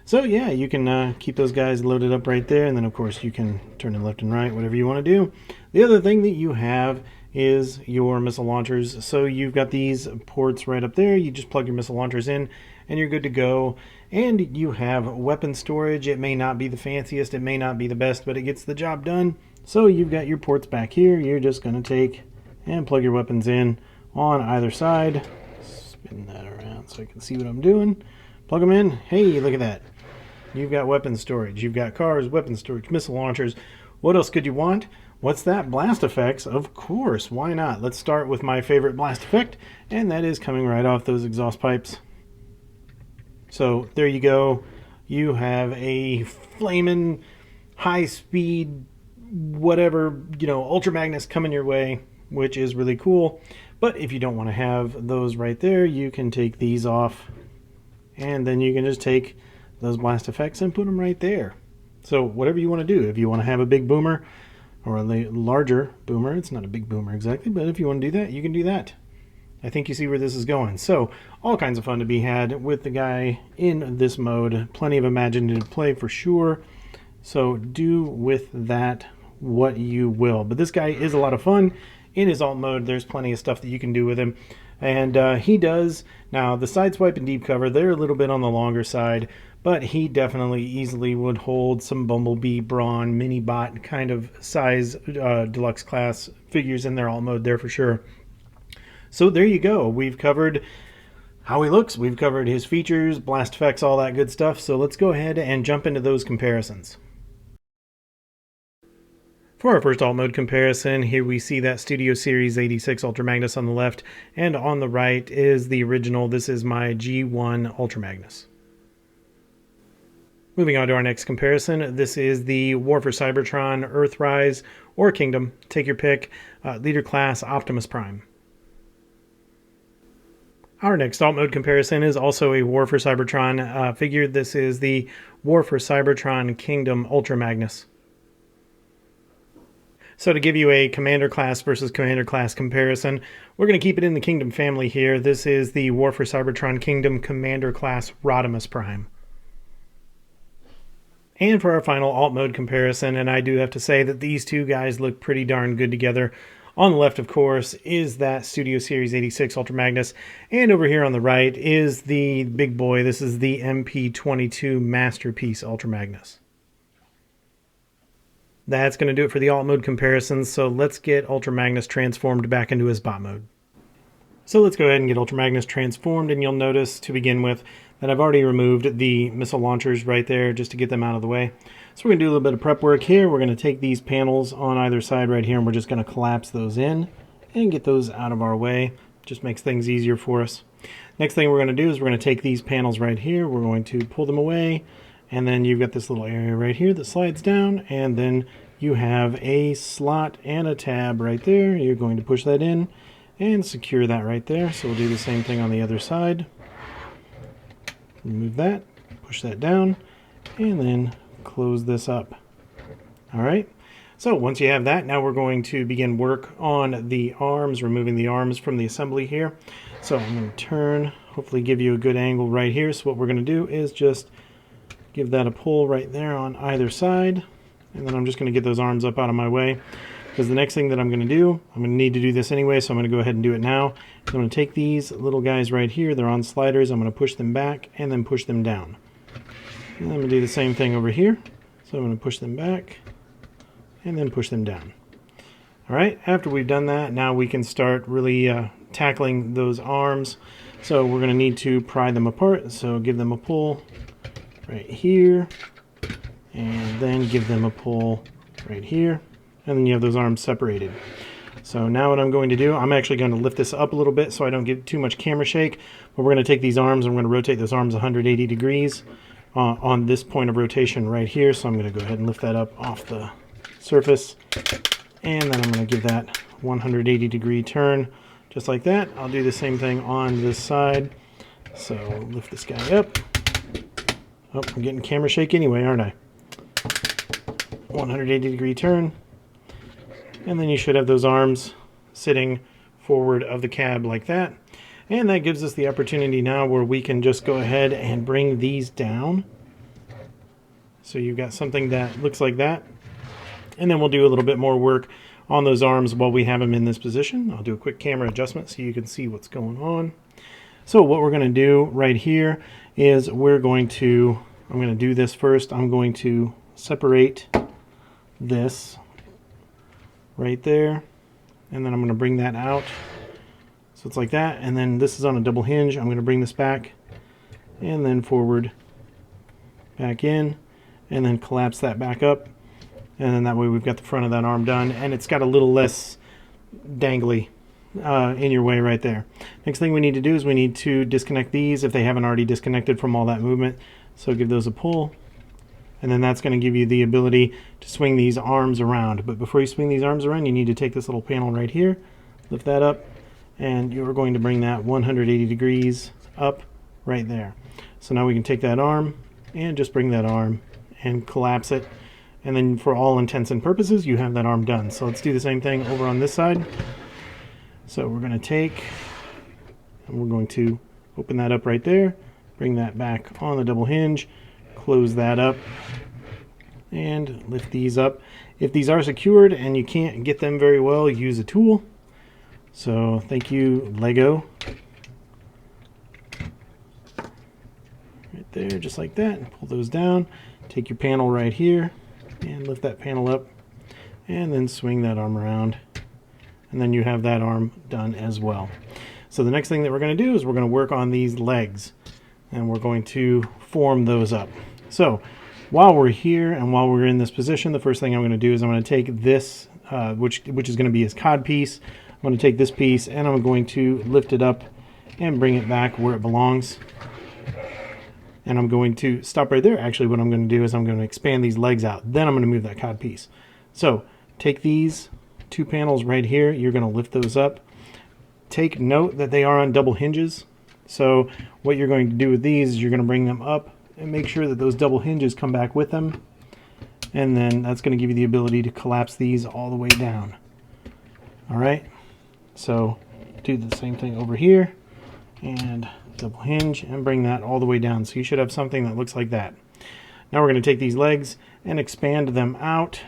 So yeah, you can keep those guys loaded up right there, and then of course you can turn them left and right, whatever you want to do. The other thing that you have is your missile launchers. So you've got these ports right up there. You just plug your missile launchers in and you're good to go. And you have weapon storage. It may not be the fanciest, it may not be the best, but it gets the job done. So you've got your ports back here. You're just going to take and plug your weapons in on either side. Spin that around so I can see what I'm doing. Plug them in. Hey, look at that. You've got weapon storage. You've got cars, weapon storage, missile launchers. What else could you want? What's that? Blast effects. Of course. Why not? Let's start with my favorite blast effect, and that is coming right off those exhaust pipes. So there you go. You have a flaming high-speed whatever, Ultra Magnus coming your way, which is really cool. But if you don't want to have those right there, you can take these off, and then you can just take those blast effects and put them right there. So whatever you want to do, if you want to have a big boomer or a larger boomer, it's not a big boomer exactly, but if you want to do that, you can do that. I think you see where this is going. So all kinds of fun to be had with the guy in this mode. Plenty of imaginative play for sure. So do with that what you will. But this guy is a lot of fun. In his alt mode, there's plenty of stuff that you can do with him. And he does. Now, the sideswipe and deep cover, they're a little bit on the longer side, but he definitely easily would hold some Bumblebee, Brawn, Mini-Bot kind of size deluxe class figures in their alt mode there for sure. So there you go. We've covered how he looks. We've covered his features, blast effects, all that good stuff. So let's go ahead and jump into those comparisons. For our first alt mode comparison, here we see that Studio Series 86 Ultra Magnus on the left, and on the right is the original. This is my G1 Ultra Magnus. Moving on to our next comparison, this is the War for Cybertron, Earthrise, or Kingdom, take your pick, Leader Class Optimus Prime. Our next alt mode comparison is also a War for Cybertron figure. This is the War for Cybertron Kingdom Ultra Magnus. So to give you a Commander Class versus Commander Class comparison, we're going to keep it in the Kingdom family here. This is the War for Cybertron Kingdom Commander Class Rodimus Prime. And for our final alt mode comparison, and I do have to say that these two guys look pretty darn good together. On the left, of course, is that Studio Series 86 Ultra Magnus, and over here on the right is the big boy. This is the MP22 Masterpiece Ultra Magnus. That's going to do it for the alt mode comparisons, so let's get Ultra Magnus transformed back into his bot mode. So let's go ahead and get Ultra Magnus transformed, and you'll notice to begin with that I've already removed the missile launchers right there just to get them out of the way. So we're going to do a little bit of prep work here. We're going to take these panels on either side right here, and we're just going to collapse those in and get those out of our way. Just makes things easier for us. Next thing we're going to do is we're going to take these panels right here. We're going to pull them away, and then you've got this little area right here that slides down, and then you have a slot and a tab right there. You're going to push that in and secure that right there. So we'll do the same thing on the other side. Remove that, push that down, and then close this up. All right. So once you have that, now we're going to begin work on the arms, removing the arms from the assembly here. So I'm going to turn, hopefully give you a good angle right here. So what we're going to do is just give that a pull right there on either side. And then I'm just going to get those arms up out of my way, because the next thing that I'm going to do, I'm going to need to do this anyway, so I'm going to go ahead and do it now. I'm going to take these little guys right here, they're on sliders, I'm going to push them back and then push them down. And I'm going to do the same thing over here. So I'm going to push them back and then push them down. Alright, after we've done that, now we can start really tackling those arms. So we're going to need to pry them apart, so give them a pull right here, and then give them a pull right here, and then you have those arms separated. So now what I'm going to do, I'm actually going to lift this up a little bit so I don't get too much camera shake, but we're going to take these arms and we're going to rotate those arms 180 degrees on this point of rotation right here. So I'm going to go ahead and lift that up off the surface, And then I'm going to give that 180-degree turn, just like that. I'll do the same thing on this side. So lift this guy up. Oh, I'm getting camera shake anyway, aren't I? 180-degree turn. And then you should have those arms sitting forward of the cab like that. And that gives us the opportunity now where we can just go ahead and bring these down. So you've got something that looks like that. And then we'll do a little bit more work on those arms while we have them in this position. I'll do a quick camera adjustment so you can see what's going on. So what we're going to do right here is I'm going to do this first. I'm going to separate this right there. And then I'm going to bring that out. So it's like that. And then this is on a double hinge. I'm going to bring this back and then forward, back in, and then collapse that back up. And then that way we've got the front of that arm done. And it's got a little less dangly in your way right there. Next thing we need to do is we need to disconnect these if they haven't already disconnected from all that movement. So give those a pull. And then that's going to give you the ability to swing these arms around. But before you swing these arms around, you need to take this little panel right here, lift that up, and you're going to bring that 180 degrees up right there. So now we can take that arm and just bring that arm and collapse it. And then for all intents and purposes, you have that arm done. So let's do the same thing over on this side. So we're going to take, and we're going to open that up right there, bring that back on the double hinge, close that up, and lift these up. If these are secured and you can't get them very well, use a tool. So thank you, Lego. Right there, just like that. Pull those down. Take your panel right here and lift that panel up, and then swing that arm around. And then you have that arm done as well. So the next thing that we're going to do is we're going to work on these legs, and we're going to form those up. So while we're here and while we're in this position, the first thing I'm going to do is I'm going to take this, which is going to be his cod piece. I'm going to take this piece and I'm going to lift it up and bring it back where it belongs. And I'm going to stop right there. Actually, what I'm going to do is I'm going to expand these legs out. Then I'm going to move that cod piece. So take these two panels right here. You're going to lift those up. Take note that they are on double hinges. So what you're going to do with these is you're going to bring them up and make sure that those double hinges come back with them. And then that's going to give you the ability to collapse these all the way down. All right. So do the same thing over here and double hinge and bring that all the way down. So you should have something that looks like that. Now we're going to take these legs and expand them out.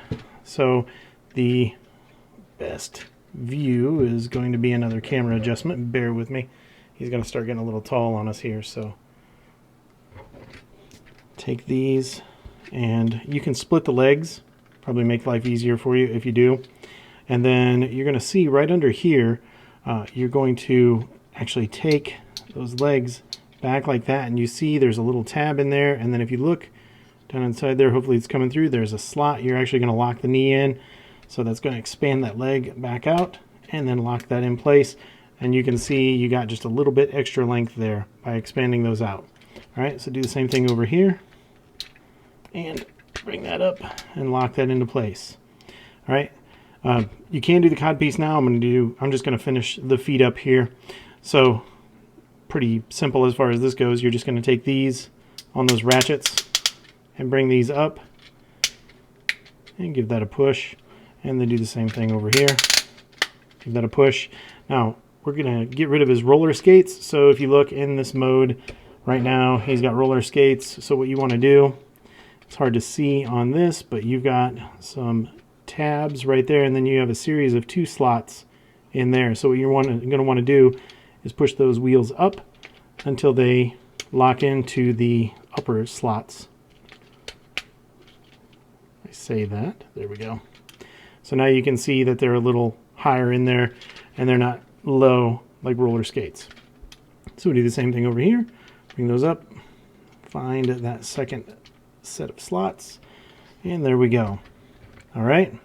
So the best view is going to be another camera adjustment. Bear with me. He's going to start getting a little tall on us here. So take these and you can split the legs. Probably make life easier for you if you do. And then you're going to see right under here, you're going to actually take those legs back like that, and you see there's a little tab in there, and then if you look down inside there, hopefully it's coming through, there's a slot. You're actually going to lock the knee in, so that's going to expand that leg back out and then lock that in place, and you can see you got just a little bit extra length there by expanding those out. All right, so do the same thing over here and bring that up and lock that into place. All right, you can do the cod piece now. I'm just going to finish the feet up here. So pretty simple as far as this goes. You're just going to take these on those ratchets and bring these up and give that a push, and then do the same thing over here. Give that a push. Now we're going to get rid of his roller skates. So if you look in this mode right now, he's got roller skates. So what you want to do, it's hard to see on this, but you've got some tabs right there, and then you have a series of 2 slots in there. So what you're going to want to do is push those wheels up until they lock into the upper slots. I say that. There we go. So now you can see that they're a little higher in there and they're not low like roller skates. So we do the same thing over here. Bring those up, find that second set of slots, and there we go. All right.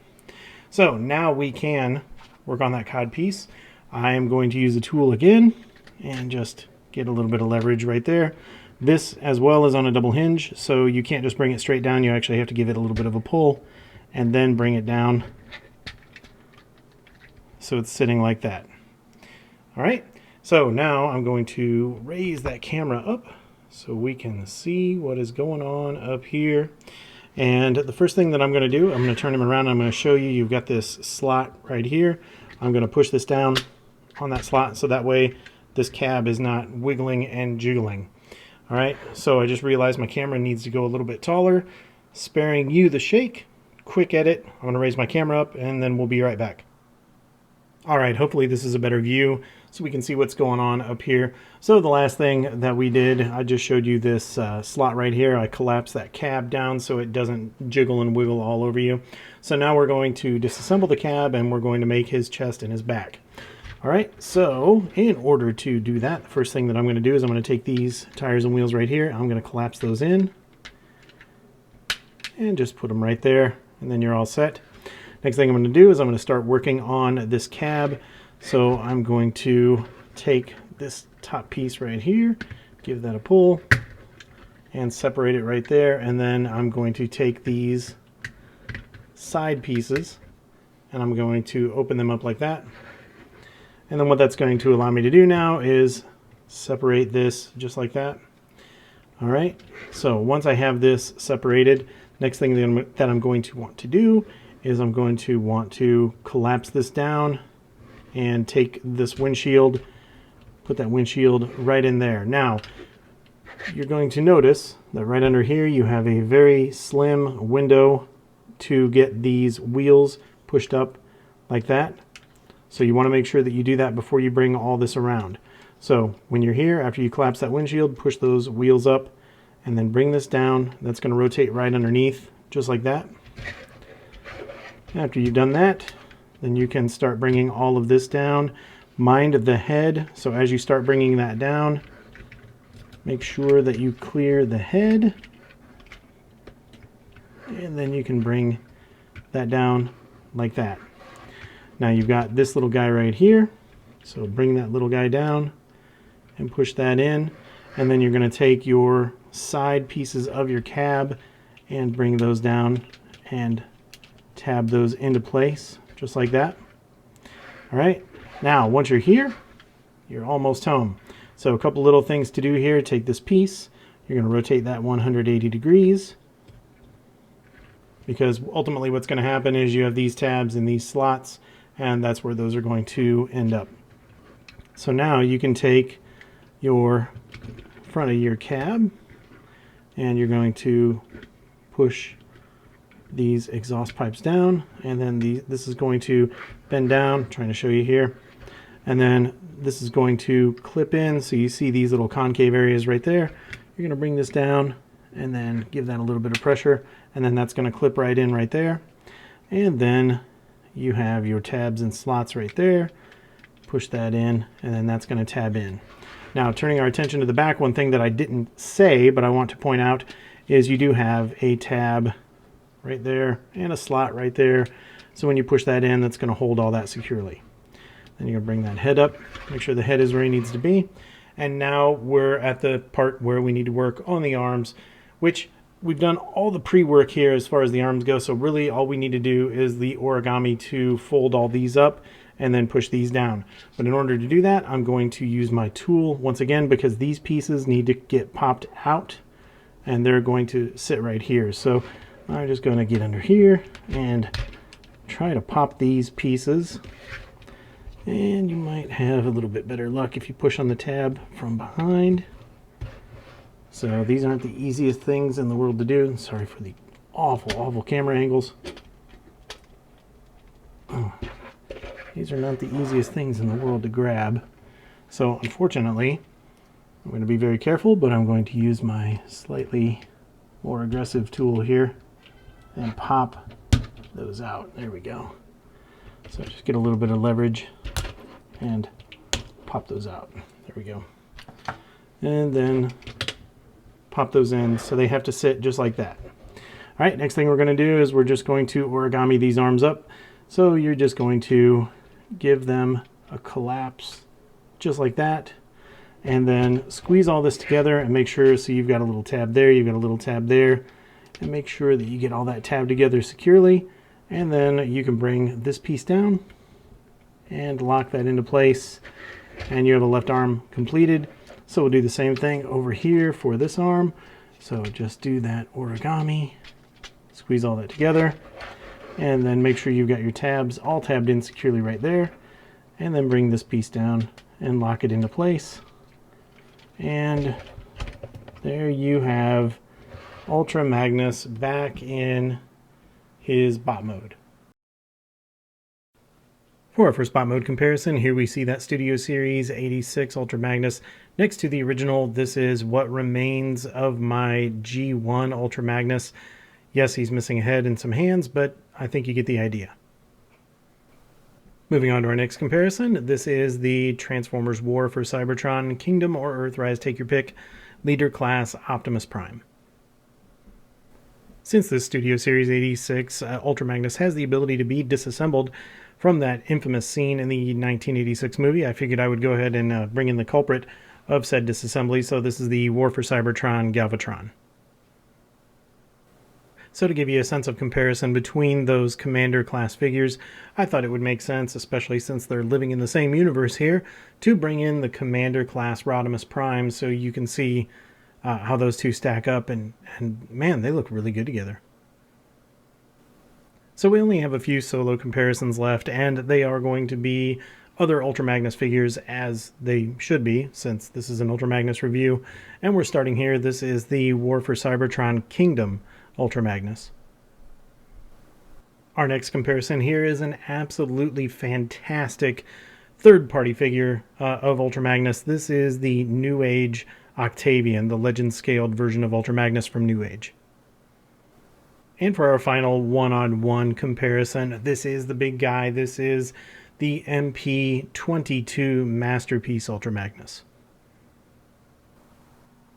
So now we can work on that cod piece. I am going to use the tool again and just get a little bit of leverage right there. This as well is on a double hinge, so you can't just bring it straight down. You actually have to give it a little bit of a pull and then bring it down so it's sitting like that. All right, so now I'm going to raise that camera up so we can see what is going on up here. And the first thing that I'm going to do, I'm going to turn him around. I'm going to show you, you've got this slot right here. I'm going to push this down on that slot so that way this cab is not wiggling and jiggling. All right, so I just realized my camera needs to go a little bit taller, sparing you the shake. Quick edit. I'm going to raise my camera up and then we'll be right back. All right, hopefully this is a better view so we can see what's going on up here. So the last thing that we did, I just showed you this slot right here. I collapsed that cab down so it doesn't jiggle and wiggle all over you. So now we're going to disassemble the cab and we're going to make his chest and his back. All right, so in order to do that, the first thing that I'm going to do is I'm going to take these tires and wheels right here. I'm going to collapse those in and just put them right there, and then you're all set. Next thing I'm going to do is I'm going to start working on this cab. So I'm going to take this top piece right here, give that a pull, and separate it right there. And then I'm going to take these side pieces and I'm going to open them up like that. And then what that's going to allow me to do now is separate this just like that. All right, so once I have this separated, next thing that I'm going to want to do is I'm going to want to collapse this down and take this windshield, put that windshield right in there. Now, you're going to notice that right under here you have a very slim window to get these wheels pushed up like that. So you want to make sure that you do that before you bring all this around. So when you're here, after you collapse that windshield, push those wheels up and then bring this down. That's going to rotate right underneath, just like that. After you've done that, then you can start bringing all of this down. Mind the head, so as you start bringing that down, make sure that you clear the head. And then you can bring that down like that. Now you've got this little guy right here, so bring that little guy down and push that in, and then you're going to take your side pieces of your cab and bring those down and tab those into place just like that. All right, now once you're here, you're almost home. So a couple little things to do here. Take this piece, you're going to rotate that 180 degrees, because ultimately what's going to happen is you have these tabs in these slots, and that's where those are going to end up. So now you can take your front of your cab and you're going to push these exhaust pipes down, and then this is going to bend down. I'm trying to show you here, and then this is going to clip in, so you see these little concave areas right there. You're going to bring this down and then give that a little bit of pressure, and then that's going to clip right in right there. And then you have your tabs and slots right there. Push that in, and then that's going to tab in. Now, turning our attention to the back, one thing that I didn't say but I want to point out is you do have a tab right there and a slot right there. So when you push that in, that's going to hold all that securely. Then you're going to bring that head up, make sure the head is where it needs to be. And now we're at the part where we need to work on the arms, which we've done all the pre-work here as far as the arms go. So really all we need to do is the origami to fold all these up and then push these down. But in order to do that, I'm going to use my tool once again, because these pieces need to get popped out and they're going to sit right here. So I'm just going to get under here and try to pop these pieces. And you might have a little bit better luck if you push on the tab from behind. So these aren't the easiest things in the world to do. Sorry for the awful camera angles. These are not the easiest things in the world to grab. So unfortunately, I'm going to be very careful, but I'm going to use my slightly more aggressive tool here and pop those out. There we go. So just get a little bit of leverage and pop those out. There we go. And then pop those in so they have to sit just like that. All right, next thing we're going to do is we're just going to origami these arms up. So you're just going to give them a collapse just like that, and then squeeze all this together and make sure, so you've got a little tab there, you've got a little tab there, and make sure that you get all that tab together securely. And then you can bring this piece down and lock that into place, and you have a left arm completed. So we'll do the same thing over here for this arm. So just do that origami, squeeze all that together, and then make sure you've got your tabs all tabbed in securely right there, and then bring this piece down and lock it into place. And there you have Ultra Magnus back in his bot mode. For our first bot mode comparison, here we see that Studio Series 86 Ultra Magnus next to the original. This is what remains of my G1 Ultra Magnus. Yes, he's missing a head and some hands, but I think you get the idea. Moving on to our next comparison, this is the Transformers War for Cybertron, Kingdom or Earthrise, take your pick, Leader Class Optimus Prime. Since this Studio Series 86 Ultra Magnus has the ability to be disassembled from that infamous scene in the 1986 movie, I figured I would go ahead and bring in the culprit of said disassembly. So this is the War for Cybertron Galvatron. So to give you a sense of comparison between those Commander class figures, I thought it would make sense, especially since they're living in the same universe here, to bring in the Commander class Rodimus Prime so you can see how those two stack up, and man, they look really good together. So we only have a few solo comparisons left, and they are going to be other Ultra Magnus figures, as they should be, since this is an Ultra Magnus review. And we're starting here. This is the War for Cybertron Kingdom Ultra Magnus. Our next comparison here is an absolutely fantastic third-party figure of Ultra Magnus. This is the New Age Octavian, the legend-scaled version of Ultra Magnus from New Age. And for our final one-on-one comparison, this is the big guy. This is the MP22 Masterpiece Ultra Magnus.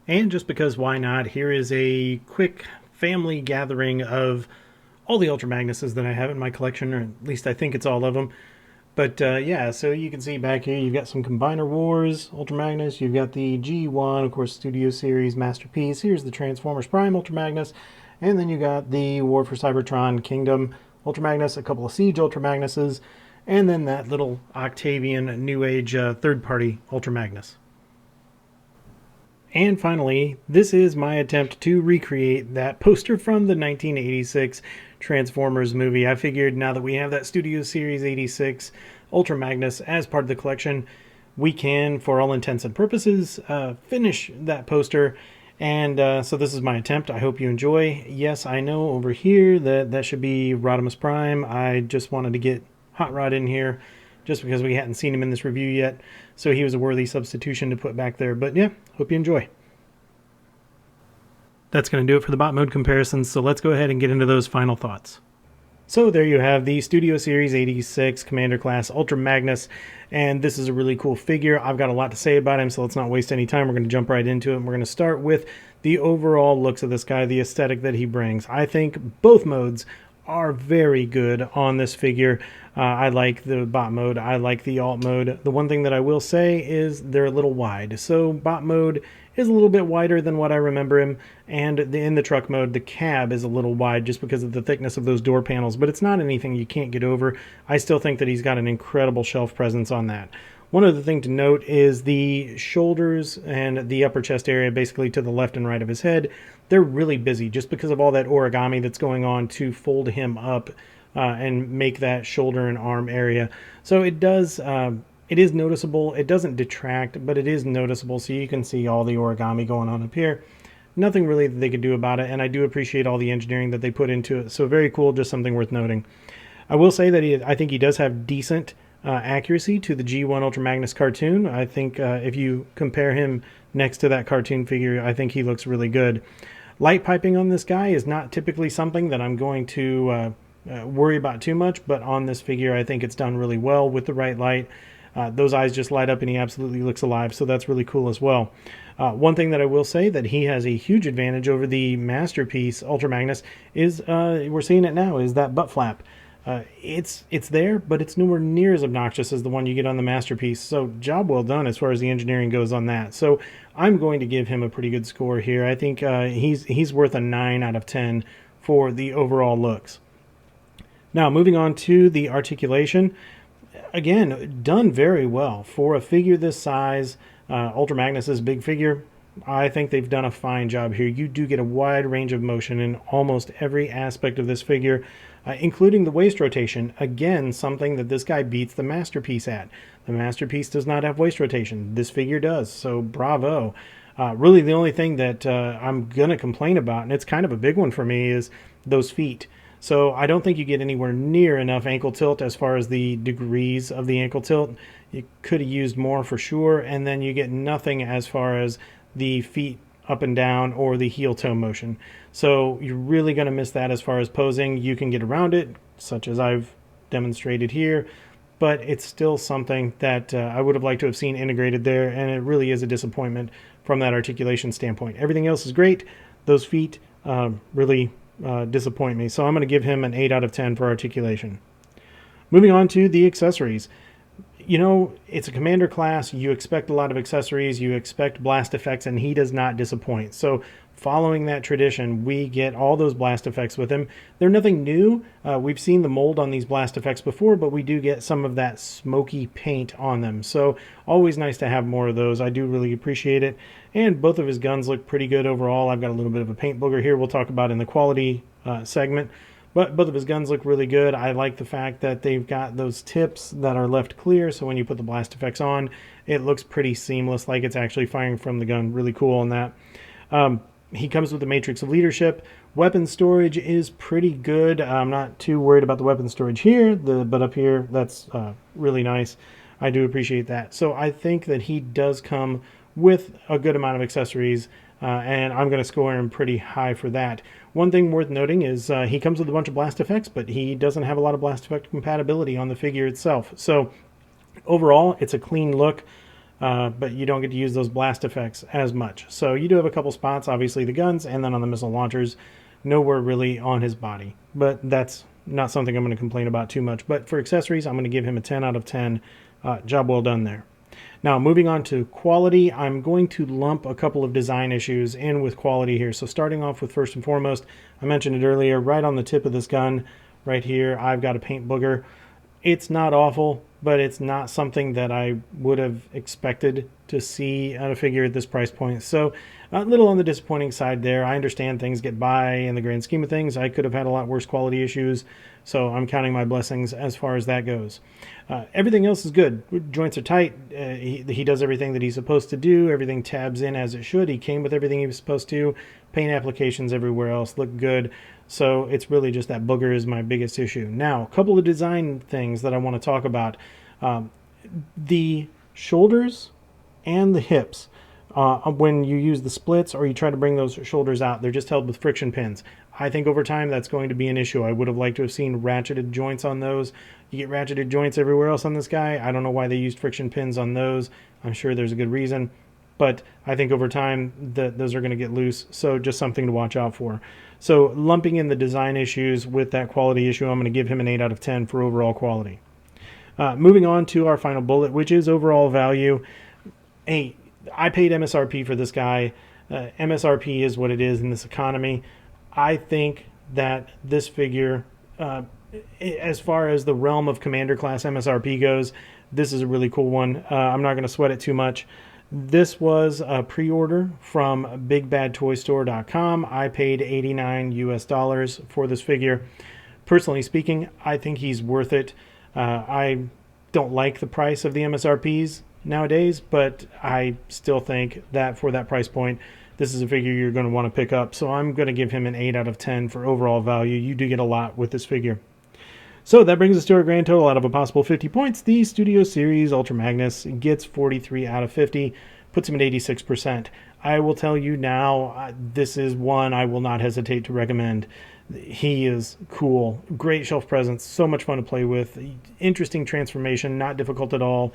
And just because why not, here is a quick family gathering of all the Ultra Magnuses that I have in my collection, or at least I think it's all of them. But yeah, so you can see back here, you've got some Combiner Wars Ultra Magnus, you've got the G1, of course, Studio Series Masterpiece, here's the Transformers Prime Ultra Magnus, and then you got the War for Cybertron Kingdom Ultra Magnus, a couple of Siege Ultra Magnuses, and then that little Octavian New Age third-party Ultra Magnus. And finally, this is my attempt to recreate that poster from the 1986 Transformers movie. I figured now that we have that Studio Series 86 Ultra Magnus as part of the collection, we can, for all intents and purposes, finish that poster. And so this is my attempt. I hope you enjoy. Yes, I know over here that should be Rodimus Prime. I just wanted to get Hot Rod in here just because we hadn't seen him in this review yet. So he was a worthy substitution to put back there. But yeah, hope you enjoy. That's going to do it for the bot mode comparisons, so let's go ahead and get into those final thoughts. So there you have the Studio Series 86 Commander Class Ultra Magnus, and this is a really cool figure. I've got a lot to say about him, so let's not waste any time. We're going to jump right into it, and we're going to start with the overall looks of this guy, the aesthetic that he brings. I think both modes are very good on this figure. I like the bot mode, I like the alt mode. The one thing that I will say is they're a little wide. So bot mode is a little bit wider than what I remember him, and in the truck mode, the cab is a little wide just because of the thickness of those door panels, but it's not anything you can't get over. I still think that he's got an incredible shelf presence on that. One other thing to note is the shoulders and the upper chest area, basically to the left and right of his head, they're really busy just because of all that origami that's going on to fold him up and make that shoulder and arm area. So it does, it is noticeable. It doesn't detract, but it is noticeable. So you can see all the origami going on up here. Nothing really that they could do about it, and I do appreciate all the engineering that they put into it. So very cool, just something worth noting. I will say that I think he does have decent accuracy to the G1 Ultra Magnus cartoon. I think if you compare him next to that cartoon figure, I think he looks really good. Light piping on this guy is not typically something that I'm going to worry about too much, but on this figure, I think it's done really well with the right light. Those eyes just light up and he absolutely looks alive, so that's really cool as well. One thing that I will say that he has a huge advantage over the Masterpiece Ultra Magnus is, we're seeing it now, is that butt flap. It's there, but it's nowhere near as obnoxious as the one you get on the Masterpiece, so job well done as far as the engineering goes on that. So I'm going to give him a pretty good score here. I think he's worth a 9 out of 10 for the overall looks. Now, moving on to the articulation. again, done very well. For a figure this size, Ultra Magnus's big figure, I think they've done a fine job here. You do get a wide range of motion in almost every aspect of this figure, including the waist rotation. Again, something that this guy beats the Masterpiece at. The Masterpiece does not have waist rotation. This figure does, so bravo. Really, the only thing that I'm going to complain about, and it's kind of a big one for me, is those feet. So I don't think you get anywhere near enough ankle tilt as far as the degrees of the ankle tilt. You could have used more for sure, and then you get nothing as far as the feet up and down or the heel toe motion. So you're really going to miss that as far as posing. You can get around it, such as I've demonstrated here, but it's still something that I would have liked to have seen integrated there, and it really is a disappointment from that articulation standpoint. Everything else is great. Those feet really disappoint me. So I'm going to give him an 8 out of 10 for articulation. Moving on to the accessories. You know, it's a Commander class. You expect a lot of accessories. You expect blast effects, and he does not disappoint. So following that tradition, we get all those blast effects with him. They're nothing new. We've seen the mold on these blast effects before, but we do get some of that smoky paint on them. So always nice to have more of those. I do really appreciate it. And both of his guns look pretty good overall. I've got a little bit of a paint booger here we'll talk about in the quality segment. But both of his guns look really good. I like the fact that they've got those tips that are left clear, so when you put the blast effects on, it looks pretty seamless, like it's actually firing from the gun. Really cool on that. He comes with the Matrix of Leadership. Weapon storage is pretty good. I'm not too worried about the weapon storage here, but up here, that's really nice. I do appreciate that. So I think that he does come with a good amount of accessories, and I'm going to score him pretty high for that. One thing worth noting is he comes with a bunch of blast effects, but he doesn't have a lot of blast effect compatibility on the figure itself. So overall, it's a clean look, but you don't get to use those blast effects as much. So you do have a couple spots, obviously the guns, and then on the missile launchers, nowhere really on his body. But that's not something I'm going to complain about too much. But for accessories, I'm going to give him a 10 out of 10. Job well done there. Now, moving on to quality, I'm going to lump a couple of design issues in with quality here. So starting off with first and foremost, I mentioned it earlier, right on the tip of this gun, right here, I've got a paint booger. It's not awful, but it's not something that I would have expected to see at a figure at this price point. So a little on the disappointing side there. I understand things get by in the grand scheme of things. I could have had a lot worse quality issues, so I'm counting my blessings as far as that goes. Everything else is good. Joints are tight. He does everything that he's supposed to do. Everything tabs in as it should. He came with everything he was supposed to. Paint applications everywhere else look good. So it's really just that booger is my biggest issue. Now, a couple of design things that I want to talk about. The shoulders and the hips. When you use the splits or you try to bring those shoulders out, they're just held with friction pins. I think over time that's going to be an issue. I would have liked to have seen ratcheted joints on those. You get ratcheted joints everywhere else on this guy. I don't know why they used friction pins on those. I'm sure there's a good reason. But I think over time those are going to get loose. So just something to watch out for. So lumping in the design issues with that quality issue, I'm going to give him an 8 out of 10 for overall quality. Moving on to our final bullet, which is overall value. Hey, I paid MSRP for this guy. MSRP is what it is in this economy. I think that this figure, as far as the realm of Commander Class MSRP goes, this is a really cool one. I'm not going to sweat it too much. This was a pre-order from BigBadToyStore.com. I paid $89 US for this figure. Personally speaking, I think he's worth it. I don't like the price of the MSRPs nowadays, but I still think that for that price point, this is a figure you're going to want to pick up. So I'm going to give him an 8 out of 10 for overall value. You do get a lot with this figure. So that brings us to our grand total. Out of a possible 50 points, the Studio Series Ultra Magnus gets 43 out of 50, puts him at 86%. I will tell you now, this is one I will not hesitate to recommend. He is cool, great shelf presence, so much fun to play with, interesting transformation, not difficult at all,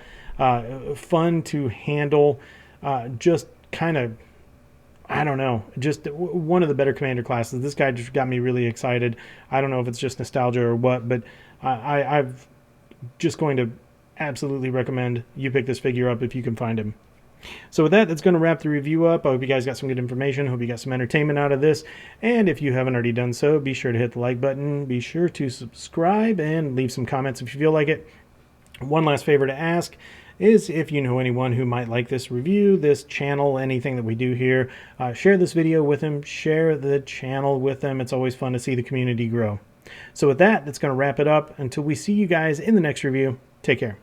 fun to handle, just kind of, I don't know, just one of the better Commander classes. This guy just got me really excited. I don't know if it's just nostalgia or what, but I've just going to absolutely recommend you pick this figure up if you can find him. So with that, that's going to wrap the review up. I hope you guys got some good information. Hope you got some entertainment out of this. And if you haven't already done so, be sure to hit the like button. Be sure to subscribe and leave some comments if you feel like it. One last favor to ask is if you know anyone who might like this review, this channel, anything that we do here, share this video with them, share the channel with them. It's always fun to see the community grow. So with that, that's going to wrap it up. Until we see you guys in the next review, take care.